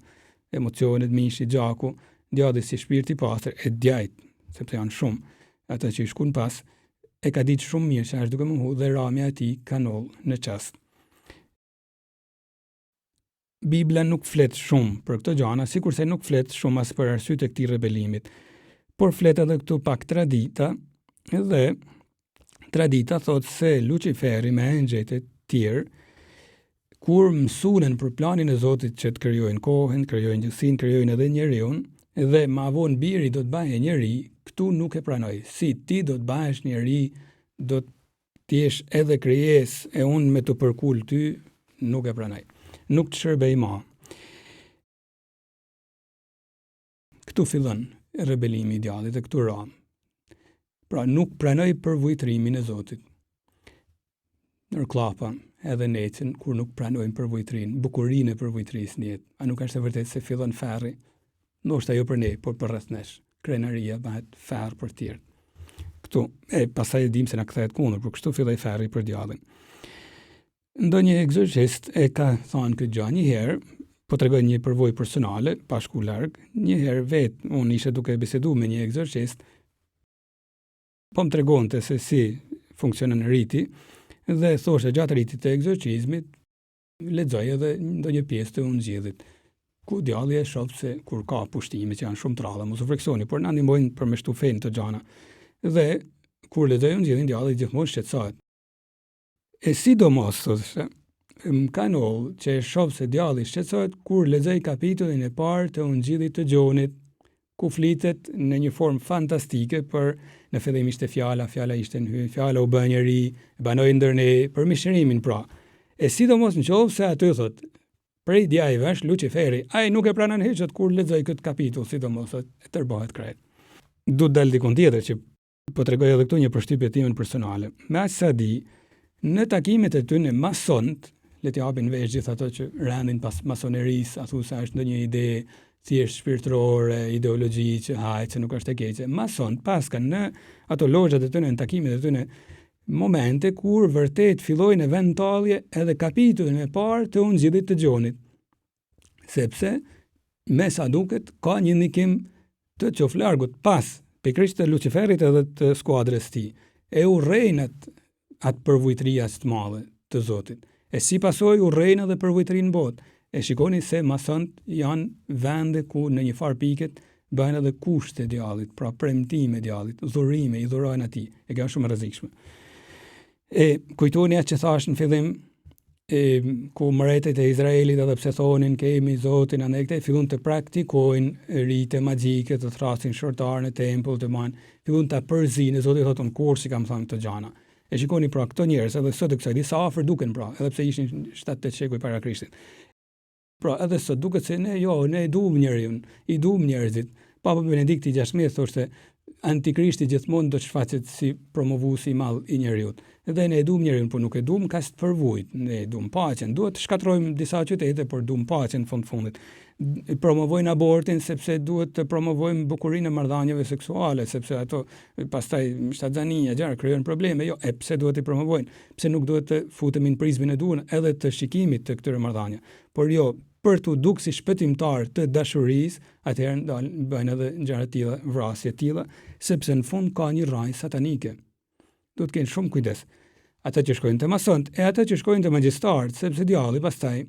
emocionet, mishi, gjaku, djalli si shpirti i pastër e djajt, sepse janë shumë, ata që i shkun pas, e ka ditë shumë mirë që është duke mungu dhe ramja e tij ka noll në çast. Bibla nuk flet shumë për këto gjëra, sikurse nuk flet shumë as për arsyet e këtij rebelimit, por flet edhe këtu pak tradita, dhe tradita thot se Luciferi me engjëjt e tjerë, kur mësunen për planin e Zotit që të krijojnë kohën, krijojnë gjithësinë, krijojnë edhe njeriu, dhe ma vonë biri do të bëjë njeri, këtu nuk e pranoj. Si ti do të bëhesh njeri, do të jesh edhe krijesë e unë me të përkul ty, nuk e pranoj. Nuk të shërbej ma. Këtu fillon rebelimi i djallit e këtu ram. Pra nuk pranoj përvujtrimin e Zotit. Nërklapa edhe necën kur nuk pranojnë përvujtrinë, bukurinë e përvujtrisë në jetë. A nuk është e vërtetë se fillon ferri? Ndoshta jo për ne, por për rreth nesh. Krenaria bëhet ferr për tjerë. Këtu, pastaj e dim se na kthehet kundër, por kështu filloi ferri për djallin. Ndonjë egzorcist e ka thënë këtë gjë një herë, po tregoj një përvojë personale, pa shku larg, një herë vetë unë isha duke biseduar me një egzorcist, po më tregonte se si funksionon riti, dhe thoshte gjatë ritit të egzorcizmit, lexoj edhe ndonjë pjesë të Ungjillit, ku djalli e shoh se kur ka pushtime që janë shumë të rralla, mos u freksoni, por na ndihmojnë për me shtu fen të gjana. Dhe kur lexoj Ungjillin, djalli gjithmonë shqetësohet. E sidomos thoshte, më ka noll që e shoh se djalli shqetësohet kur lexoj kapitullin e parë të Ungjillit të Gjonit, ku flitet në një formë fantastike për në fillim ishte fjala ishte në hyrje, fjala u bë njeri, banoi ndër ne për mishërimin pra. E sidomos nëse aty thot prej djajve është Luciferi, ai nuk e pranon hiç kur lexoj këtë kapitull, sidomos e tërbohet krejt. Du të dal dikon tjetër që po tregoj edhe këtu një përshtypje time personale. Me aq sa di, në takimet e tyre masont, le të japin vesh gjithë ato që rendin pas masonerisë, a thu se është ndonjë ide thjesht shpirtërore, ideologji që hajt se nuk është e keqe. Mason paskan në ato lozhat e tyre, në takimet e tyre, momente kur vërtet fillojnë eventualje edhe kapitullin e parë të Ungjillit të Gjonit. Sepse me sa duket ka një ndikim të qoflargut pas pikërisht të Luciferit edhe të skuadrës tij. E urrejnat atë përvujtria të madhe të Zotit. E si pasojë urrejnë edhe përvujtrinë botë. E shikoni se masont janë vende ku në një farë piket bëjnë edhe kushte djallit, pra premtime djallit, dhurime, i dhurojnë atij. E kjo është shumë e rrezikshme. E kujtoni atë që thash në fillim, ku mbretët e Izraelit edhe pse thonin kemi Zotin anekte, fillon të praktikojnë rite magjike, të thrasin shortar në tempull, të marrin, fillon ta përzinë, Zoti thotë kur si kam thënë këto gjëra. E shikoni pra këto njerëz edhe sot të kësaj disa afër duken pra, edhe pse ishin 7-8 shekuj para Krishtit. Pra edhe sot duket se ne i duam njeriu, i duam njerëzit. Papa Benedikti XVI thoshte Antikrishti gjithmonë do të shfaqet si promovuesi i madh i njeriu. Edhe ne e duam njeriu, por nuk e duam kaq të përvojt. Ne e duam paqen. Duhet të shkatrojmë disa qytete, por duam paqen në fundit. Promovojnë abortin sepse duhet të promovojmë bukurinë e marrëdhënieve seksuale, sepse ato pastaj shtatzania gjëra krijojnë probleme. Jo, pse duhet i promovojnë? Pse nuk duhet të futemi në prizmin e duhur edhe të shikimit të këtyre marrëdhënie? Por jo, për të duk si shpëtimtar të dashurisë, atëherë bëjnë edhe gjëra të tilla, vrasje të tilla, sepse në fund ka një rraj satanike. Duhet të kenë shumë kujdes. Ata që shkojnë te masont e ata që shkojnë te magjistarët, sepse djalli pastaj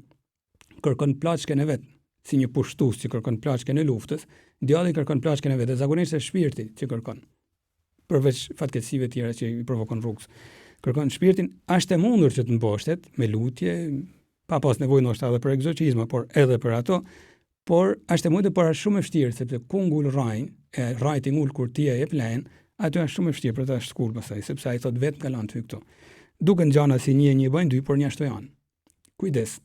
kërkon plaçken e vet, si një pushtues që kërkon plaçken e luftës, djalli kërkon plaçken e vet, zakonisht është shpirti që kërkon. Përveç fatkeqësive të tjera që i provokon rrugës. Kërkon shpirtin është e mundur që të mposhtet me lutje, pa pas nevojë ndoshta edhe për egzorcizma, por edhe për ato, por është e mundur, por është shumë e vështirë sepse ku ngul rajin, rajti ngul kur ti e plen, aty është shumë e vështirë për ta shkuar pastaj, sepse ai thot vetëm kalan ty këtu. Duken gjana si një bëjnë dy, por një ashtu janë. Kujdes.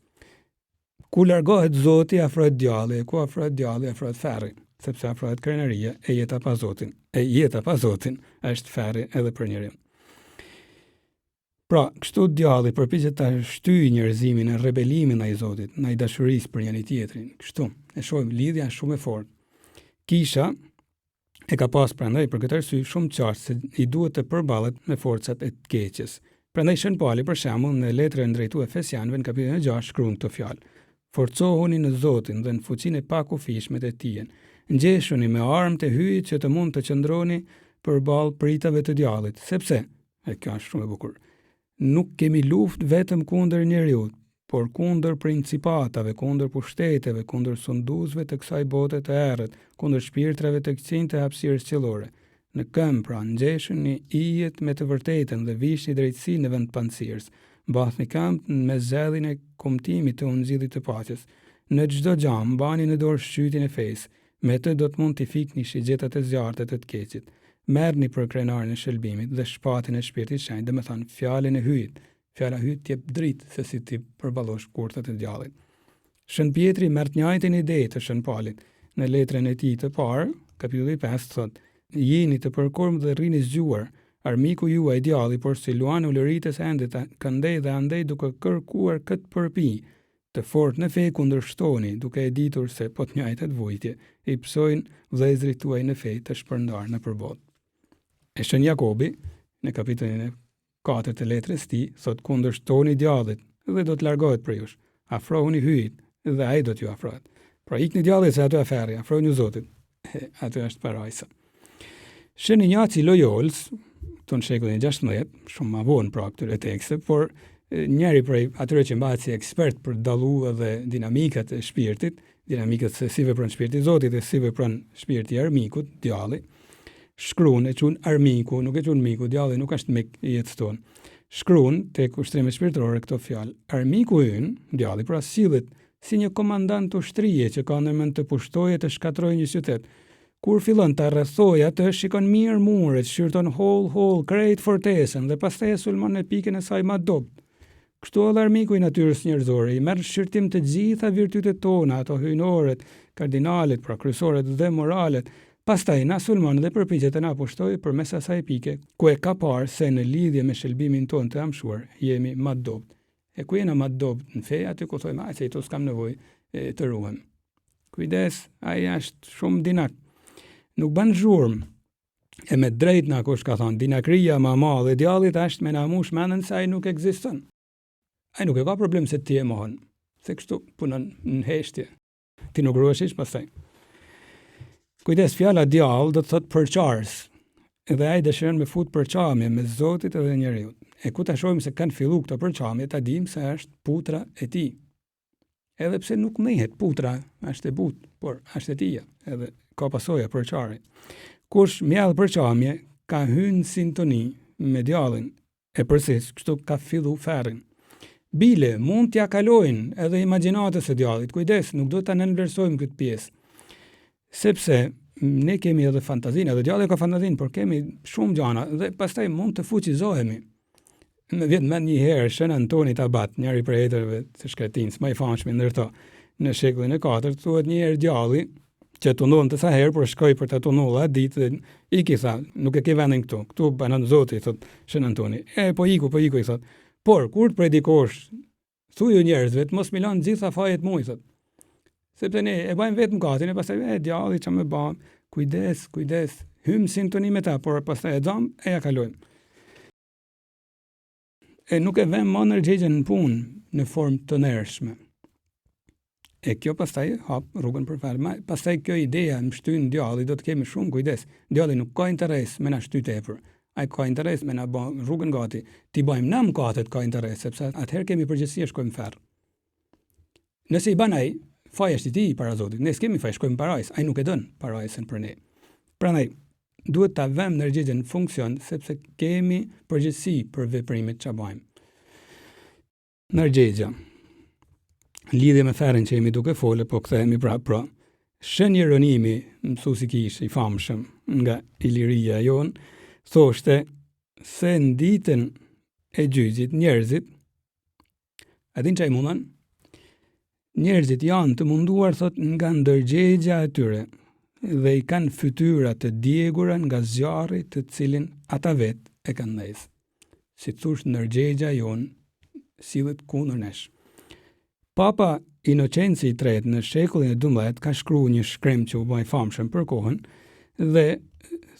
Ku largohet Zoti, afrohet djalli, ku afrohet djalli, afrohet ferri, sepse afrohet krenaria e jeta pa Zotin. E jeta pa Zotin është ferri edhe për njeriu. Pra, kështu djalli përpiqet ta shtyjë njerëzimin në rebelimin ndaj Zotit, ndaj dashurisë për njëri tjetrin. Kështu, e shohim lidhja shumë e fortë. Kisha e ka pas prandaj për këtë arsye shumë qartë se i duhet të përballet me forcat e të keqes. Prandaj Shën Pauli për shembull në letrën drejtuar Efesianëve në kapitullin 6 shkruan këtë fjalë: Forcohuni në Zotin dhe në fuqinë e pakufishme të Tij. Ngjeshuni me armë të hyjit që të mund të qëndroni përballë pritave të djallit, sepse, e kjo është shumë e bukur, nuk kemi luftë vetëm kundër njeriut, por kundër principatave, kundër pushteteve, kundër sunduesve të kësaj bote të errët, kundër shpirtrave të këqij të hapësirës qiellore. Në këmbë pra ngjeshuni ijet me të vërtetën dhe vishni drejtësi në vend pancirës. Mbathni këmbë me zellin e kumtimit të ungjillit të paqes. Në çdo gjë mbani në dorë shqytin e fesë. Me të do të mund t'i fikni shigjetat e zjarrta të keqit. Merrni për krenarin e shëlbimit dhe shpatin e Shpirtit Shenjtë, dhe me thënë fjalën e hyjit. Fjala hyjit jep dritë se si ti përballosh kurthat e djallit. Shën Pietri merr të njëjtën ide të Shën Paulit. Në letrën e tij të parë, kapitulli 5 thotë: Jeni të përkurm dhe rrini zgjuar, armiku juaj djalli, por si luan ulëritës ende këndej dhe andej duke kërkuar këtë përpi, të fort në fe kundërshtoni, duke e ditur se po të njëjtat vujtje i psojnë vëllezërit tuaj në fe të shpërndar në përbot. E Shën Jakobi, në kapitullin e 4 të letrës tij, thot kundërshtoni djallit dhe do të largohet prej jush. Afrohuni hyjit dhe ai do t'ju afrohet. Pra ikni djallit se aty e ferri, afrohuni Zotit. Aty është parajsa. Shën Ignaci Loyols, të në shekullin 16, shumë ma vonë pra këtyre tekste, por njeri prej atyre që mbahet si ekspert për dallu edhe dinamikat e shpirtit, dinamikat se si vepron shpirti i Zotit dhe si vepron shpirti i armikut, djalli, shkruan e quajnë armiku, nuk e quajnë miku, djalli nuk është mik i jetës tonë. Shkruan tek ushtrimet shpirtërore këto fjalë: armiku ynë, djalli, pra sillet si një komandant ushtrie që ka ndërmend të pushtojë të shkatërrojë një qytet. Kur fillon të rrethojë atë, shikon mirë muret, shqyrton hol krejt fortesën dhe pastaj e sulmon në pikën e saj më dopt. Kështu edhe armiku i natyrës njerëzore i merr shqyrtim të gjitha virtytet tona, ato hyjnoret, kardinalet, pra kryesoret dhe moralet. Pastaj na sulmon dhe përpiqet të na pushtojë përmes asaj pike ku e ka parë se në lidhje me shëlbimin tonë të amshuar jemi më dopt. E ku jena më dopt në fe, aty ku thojmë se ito s'kam nevojë të ruhem. Kujdes, ai është shumë dinak. Nuk bën zhurmë. E me drejt na kush ka thonë, dinakria më e madhe e djallit është me na mush mendën se ai nuk ekziston. Ai nuk e ka problem se ti e mohon, se kështu punon në heshtje. Ti nuk ruhesh pastaj. Kujdes, fjala djall do të thotë përçarës. Edhe ai dëshiron me fut përçamje me Zotit edhe njeriu. E ku ta shohim se kanë filluar këto përçamje, ta dim se është putra e tij. Edhe pse nuk mbehet putra, është e butë, por është e tij, edhe ka pasoja përçari. Kush mjall përçamje ka hyrë në sintoni me djallin e përsëris, kështu ka fillu ferrin. Bile mund t'ja kalojnë edhe imagjinatës së djallit. Kujdes, nuk do ta nënvlerësojmë këtë pjesë. Sepse ne kemi edhe fantazinë, edhe djalli ka fantazinë, por kemi shumë gjana dhe pastaj mund të fuqizohemi. Më vjen mend një herë Shën Antoni Tabat, njëri prej hetërëve të shkretinës, më i famshëm ndër to. Në shekullin e 4 thuhet një herë djalli që tunon të sa herë, por shkoi për të tunuar atë ditë dhe iki tha, nuk e ke vendin këtu. Këtu banon Zoti, thot Shën Antoni. Po iku i thot. Por kur të predikosh, thuju njerëzve të mos milan gjitha fajet muj, thot. Sepse ne e bëjmë vetëm gatin e pastaj djalli ç'a më bën. Kujdes, hym sintoni me ta, por pastaj e xham e ja kalojmë. E nuk e vëmë më ndërgjegjen në punë në formë të nërshme. E kjo pastaj hap rrugën për fal. Pastaj kjo ideja më shtyn djalli, do të kemi shumë kujdes. Djalli nuk ka interes me na shty tepër. Ai ka interes me na bën rrugën gati. Ti bëjmë na mëkatet ka interes, sepse atëherë kemi përgjegjësi shkojmë ferr. Nëse i bën ai, faji është i tij para Zotit. Ne s'kemi faj, shkojmë parajs. Ai nuk e don parajsën për ne. Prandaj duhet ta vëmë ndërgjegjen në funksion sepse kemi përgjegjësi për veprimet që bëjmë. Ndërgjegja. Lidhje me ferrin që jemi duke folë, po kthehemi pra. Shën Jeronimi, mësuesi kish i famshëm nga Iliria jon, thoshte se në ditën e gjyqit njerëzit, a din çaj mundon? Njerëzit janë të munduar thot nga ndërgjegja e tyre dhe i kanë fytyra të djegura nga zjarri të cilin ata vetë e kanë ndjesë. Si thosh ndërgjegja jon sillet kundër nesh. Papa Inocenci III në shekullin e 12 ka shkruar një shkrim që u bë i famshëm për kohën dhe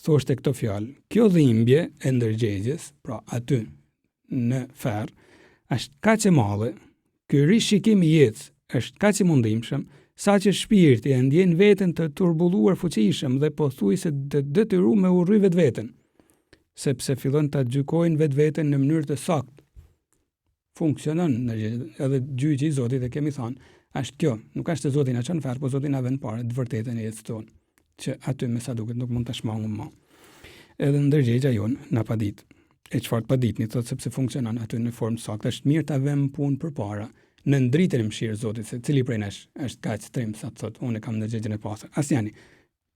thoshte këto fjalë: kjo dhimbje e ndërgjegjes, pra aty në ferr, është kaq e madhe, ky rishikim i jetës është kaq i mundimshëm, sa që shpirti e ndjen veten të turbulluar fuqishëm dhe pothuajse të detyruar me urry vetveten, sepse fillon ta gjykojnë vetveten në mënyrë të saktë. Funksionon edhe gjyqi i Zotit, e kemi thënë, është kjo, nuk është se Zoti na çon ferr, po Zoti na vën parë të vërtetën e jetës tonë, që aty me sa duket nuk mund ta shmangum më. Edhe ndërgjegja jon na pa ditë. E çfarë pa ditni, thotë sepse funksionon aty në formë saktë, është mirë ta vëmë punë përpara, në ndritën e mëshirës Zotit, se cili prej nesh është kaq trim sa thotë, unë kam ndërgjegjen e pastër. Asnjëri.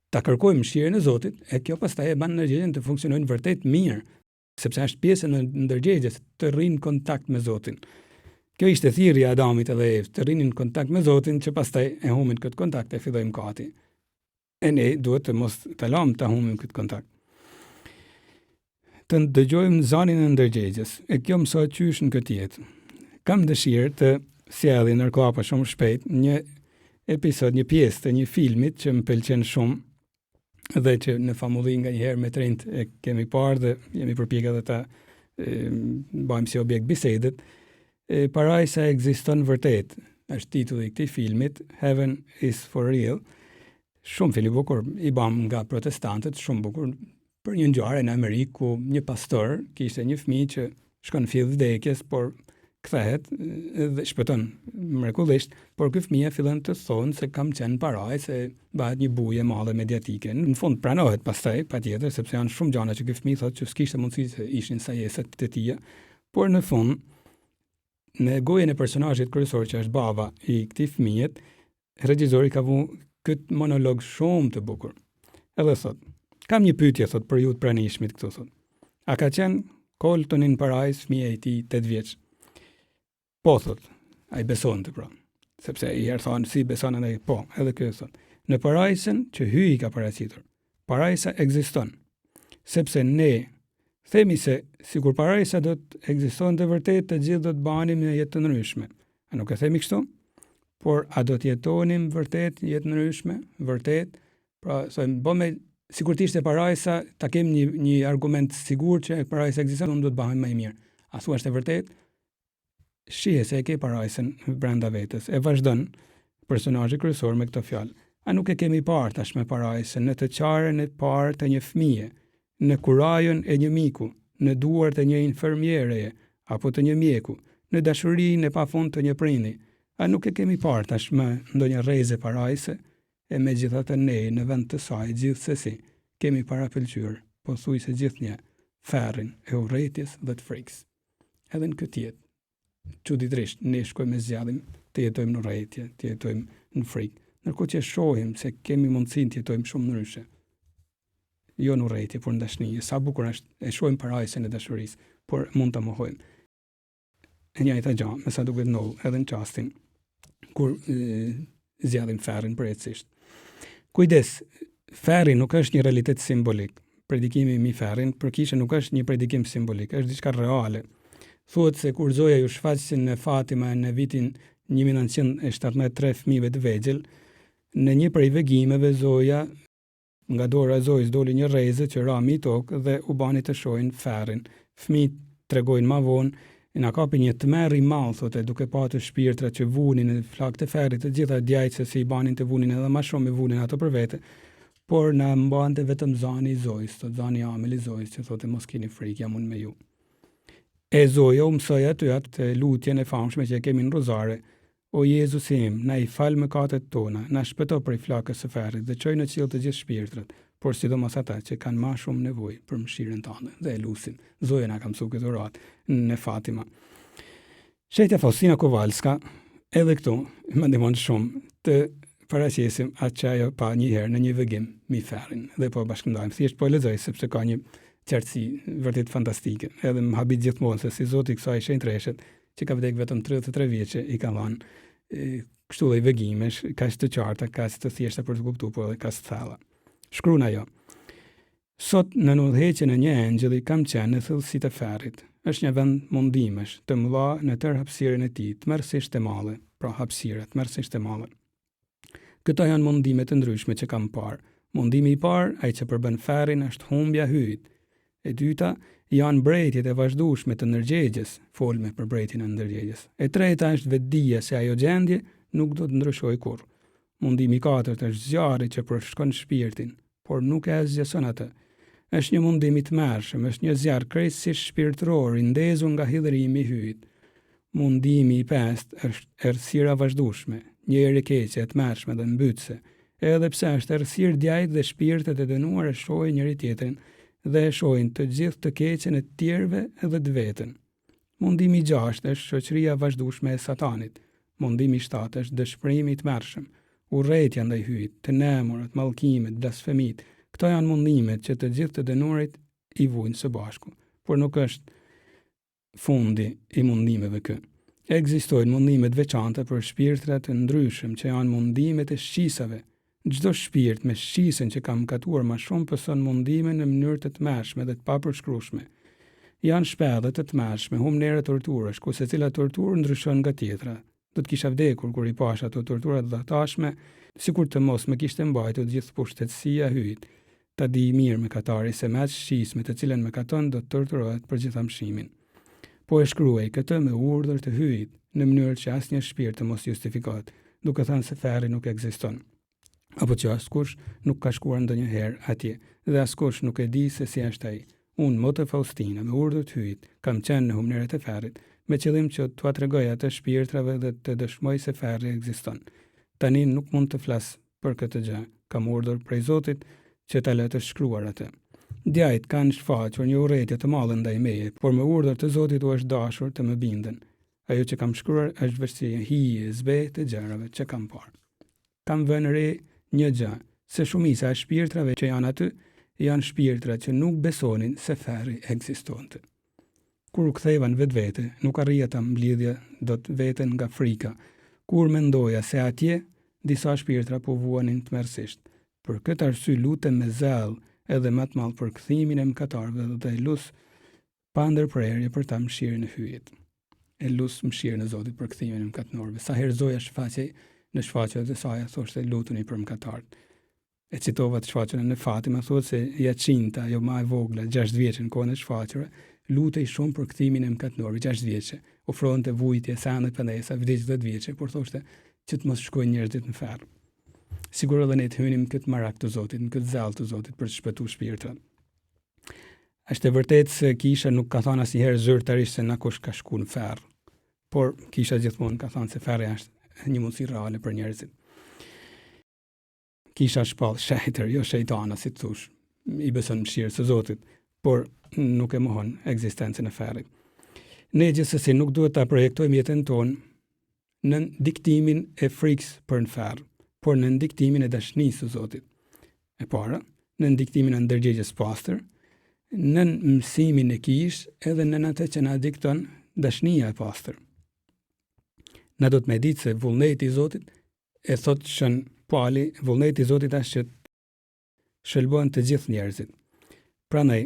Ta kërkojmë mëshirën e Zotit, e kjo pastaj e bën ndërgjegjen të funksionojë vërtet mirë, sepse është pjesë e ndërgjegjes të rrinë kontakt me Zotin. Kjo ishte thirrja e Adamit edhe Evës, të rrinin kontakt me Zotin, që pastaj e humbin këtë kontakt e fillojmë gati. E ne duhet të mos të lëmë të humbim këtë kontakt. Të dëgjojmë zanin e ndërgjegjes, e kjo mësohet qysh në këtë jetë. Kam dëshirë të sjellë në klapa shumë shpejt një episod, një pjesë të një filmit që më pëlqen shumë dhe që në famulli nga njëherë me të rinjt e kemi parë dhe jemi përpjekur edhe ta bëjmë si objekt bisedet. Parajsa ekziston vërtet, është titulli i këtij filmit, Heaven is for real. Shumë film i bukur, i bam nga protestantët, shumë bukur, për një ngjarje në Amerikë ku një pastor kishte një fëmijë që shkon në fill vdekjes, por kthehet dhe shpëton mrekullisht, por ky fëmijë fillon të thonë se kam qenë parajsë, bëhet një buje e madhe mediatike. Në fund pranohet pastaj, patjetër, sepse janë shumë gjëra që ky fëmijë thotë që s'kishte mundësi se ishin sajesat të tija, por në fund në gojën e personazhit kryesor që është baba i këtij fëmijë, regjizori ka vënë këtë monolog shumë të bukur. Edhe thot, kam një pyetje thot për ju të pranishmit këtu thot. A ka qenë Coltonin parajs fëmia i tij 8 vjeç? Po thot, ai besonte pra. Sepse i herë thonë si beson ai, po, edhe ky thot. Në parajsën që hyi ka paraqitur. Parajsa ekziston. Sepse ne themi se sikur parajsa do të ekzistonte vërtet, të gjithë do të banim në jetë të ndryshme. A nuk e themi kështu? Por a do të jetonim vërtet jetë ndryshme? Vërtet? Pra, thojmë, bëme sikur të ishte parajsa, ta kemi një argument sigur që parajsa ekziston, unë do të bëhem më i mirë. A thua është e vërtet? Shihe se e ke parajsën brenda vetes. E vazhdon personazhi kryesor me këtë fjalë. A nuk e kemi parë tash me parajsën në të qarën e parë të një fëmije, në kurajon e një miku, në duart e një infermiereje apo të një mjeku, në dashurinë e pafund të një prindi. A nuk e kemi parë tashmë ndonjë rrezë parajse, e megjithatë ne në vend të saj gjithsesi kemi parapëlqyer, pothuajse gjithnjë, ferrin e urrëties dhe të frikës. Edhe në këtë jetë, çuditërisht, ne shkojmë me zgjallim të jetojmë në urrëtie, të jetojmë në frikë, ndërkohë që shohim se kemi mundësinë të jetojmë shumë ndryshe. Jo në urrëtie, por në dashni. Sa bukur është, e shohim parajsën e dashurisë, por mund ta mohojmë. E njëjta gjë, me sa duket ndodh edhe në çastin kur zgjallim ferrin përjetësisht. Kujdes, ferri nuk është një realitet simbolik. Predikimi i ferrin për kishë nuk është një predikim simbolik, është diçka reale. Thuhet se kur Zoja ju shfaqsi në Fatima në vitin 1917 3 fëmijëve të vegjël, në një prej vegimeve Zoja, nga dora e Zojës doli një rrezë që ra mi tokë dhe u bani të shohin ferrin. Fëmijët tregojnë më vonë, na kapi një tmerr i madh, thotë, duke patur shpirtrat që vunin në flak të ferrit, të gjitha djajtë se si i banin të vunin edhe më shumë i vunin ato për vete, por na mbante vetëm zani i Zojës, thotë zani Amel i Zojës, që thotë mos keni frikë, jam unë me ju. E Zoja u mësoi aty atë lutjen e famshme që e kemi në rozare. O Jezusi im, na I fal mëkatet tona, na shpëto prej flakës së ferrit dhe çoj në qiell të gjithë shpirtrat, por sidomos ata që kanë më shumë nevojë për mëshirën tënde. Dhe e lutim. Zoja na ka mësuar këtë orat në Fatima. Shetja Faustina Kowalska, edhe këtu më ndihmon shumë të paraqesim atë që ajo pa një herë në një vëgim mi ferrin dhe po bashkëndajmë. Thjesht po lexoj sepse ka një qartësi vërtet fantastike. Edhe më habit gjithmonë se si Zoti I kësaj shenjtreshet që ka vdek vetëm 33 vjeçë I ka dhënë kështu lloj vëgimesh, kaq të qarta, kaq të thjeshta për të kuptuar, por edhe kaq të thella. Shkruan ajo. Sot në udhëheqjen e një engjëlli kam qenë në thellësitë e ferrit. Është një vend mundimesh të mëdha në tërë hapësirën e tij, tmerrsisht e madhe, pra hapësira tmerrsisht e madhe. Këto janë mundime të ndryshme që kam parë. Mundimi I parë, ai që përbën ferrin, është humbja e hyjit. E dyta, janë brejtjet e vazhdueshme të ndërgjegjes, folme për brejtjen e ndërgjegjes. E treta është vetdia se ajo gjendje nuk do të ndryshojë kurrë. Mundimi I katërt është zjarri që përshkon shpirtin, por nuk e zgjason atë. Është një mundim I tmerrshëm, është një zjarr krejtësisht shpirtëror I ndezur nga hidhërimi I hyjit. Mundimi I pestë është errësira vazhdueshme, një erë keqe, e tmerrshme dhe mbytëse, edhe pse është errësirë djajt dhe shpirtet e dënuar e shohin njëri tjetrin dhe e shohin të gjithë të keqen e të tjerëve edhe të veten. Mundimi I gjashtë është shoqëria vazhdueshme e Satanit. Mundimi I shtatë është dëshpërimi I tmerrshëm, urrëtia ndaj hyjit, të nemurat, mallkimet, blasfemit. Këto janë mundimet që të gjithë të dënuarit I vujnë së bashku, por nuk është fundi I mundimeve kë. Ekzistojnë mundimet veçanta për shpirtrat të ndryshëm që janë mundimet e shqisave. Çdo shpirt me shqisën që ka mëkatuar më shumë pëson mundimin në mënyrë të tmerrshme dhe të papërshkrueshme. Janë shpellë të tmerrshme, humnere torturash, ku secila torturë ndryshon nga tjetra. Do të kisha vdekur kur I pash ato tortura të dhatashme, sikur të mos më kishte mbajtur gjithë pushtetësia e hyjit. Ta di mirë mëkatari se me atë shqisme të cilën mëkaton do të torturohet për gjithamshimin. Po e shkruaj këtë me urdhër të hyjit, në mënyrë që asnjë shpirt të mos justifikohet, duke thënë se ferri nuk ekziston. Apo që askush nuk ka shkuar ndonjëherë atje, dhe askush nuk e di se si është ai. Unë, motë Faustina, me urdhër të hyjit, kam qenë në humneret e ferrit, me qëllim që t'ua tregoj atë shpirtrave dhe të dëshmoj se ferri ekziston. Tani nuk mund të flas për këtë gjë. Kam urdhër prej Zotit që ta lë të shkruar atë. Djajt kanë shfaqur një urrëtie të madhe ndaj meje, por me urdhër të Zotit u është dashur të më binden. Ajo që kam shkruar është vështirë hije zbe të gjërave që kam parë. Kam vënë re një gjë, se shumica e shpirtrave që janë aty janë shpirtra që nuk besonin se ferri ekzistonte. Kur u ktheva në vetvete, nuk arrija ta mblidhja dot veten nga frika, kur mendoja se atje disa shpirtra po vuanin tmerrsisht. Për këtë arsye lutem me zell edhe më të madh për kthimin e mëkatarëve dhe e lus pa ndërprerje për ta mëshirën e hyjit. E lus mëshirën e Zotit për kthimin e mëkatarëve. Sa herë Zoja shfaqej në shfaqjet e saj thoshte lutuni për mëkatarët. E citova të shfaqjen e Fatima, thotë se Jacinta, ajo më e vogla, 6 vjeç në kohën e shfaqjeve, lutej shumë për kthimin e mëkatarëve, 6 vjeçë. Ofronte vujtje, sande pendesa, vdiq 10 vjeçë, por thoshte që të mos shkojnë njerëzit në ferr. Sigur edhe ne të hynim këtë marak të Zotit, në këtë zell të Zotit për të shpëtuar shpirtrat. Është e vërtetë se kisha nuk ka thënë asnjëherë zyrtarisht se na kush ka shkuar në ferr, por kisha gjithmonë ka thënë se ferri është një mundësi reale për njerëzit. Kisha shpall shejtër, jo shejtana, si të thush, I beson mëshirës së Zotit, por nuk e mohon ekzistencën e ferrit. Ne gjithsesi nuk duhet ta projektojmë jetën tonë në diktimin e frikës për në ferr, por në diktimin e dashurisë së Zotit. E para, në diktimin e ndërgjegjes pastër, në mësimin e kish, edhe në atë që na dikton dashuria e pastër. Na do të më ditë se vullneti I Zotit e thotë shën pali, vullneti I Zotit është që shëlbojnë të gjithë njerëzit. Prandaj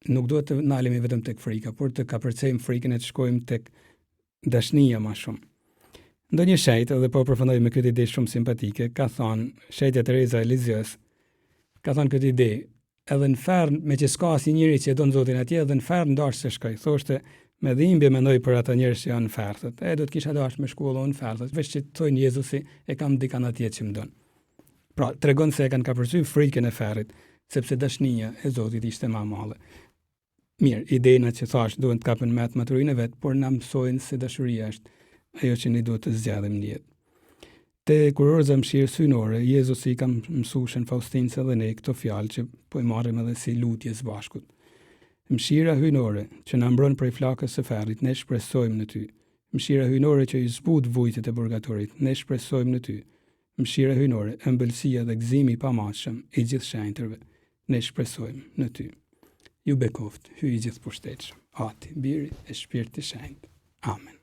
nuk duhet të nalemi vetëm tek frika, por të kapërcejmë frikën e të shkojmë tek dashuria më shumë. Ndonjë shejt, edhe po përfundoj me këtë ide shumë simpatike, ka thënë shejtja Teresa e Lisieux, ka thënë këtë ide, edhe në ferr me që s'ka asnjë njeri që e don Zotin atje, edhe në ferr ndash se shkoj. Thoshte me dhimbje mendoj për ata njerëz që janë në ferr. Do të kisha dashur me shkollën në ferr, veç që thonë Jezusi e kam dikan atje që më don. Pra, tregon se e kanë kapërcyer frikën e ferrit, sepse dashuria e Zotit ishte më e madhe. Mirë, ideja që thash duhet të kapën me atë maturinë vet, por na mësojnë se dashuria ajo që ne duhet të zgjatim në jetë. Te kurorza mëshirës hyjnore, Jezusi i ka mësuar Faustinës edhe ne këto fjalë që po i marrim edhe si lutje së bashkut. Mëshira hyjnore që na mbron prej flakës së ferrit, ne shpresojmë në ty. Mëshira hyjnore që i zbut vujtit e purgatorit, ne shpresojmë në ty. Mëshira hyjnore, ëmbëlsia dhe gëzimi i pamatshëm i gjithë shenjtërve, ne shpresojmë në ty. Ju bekoft, hyj i gjithë pushtetshëm, Ati, Biri e Shpirti Shenjtë. Amen.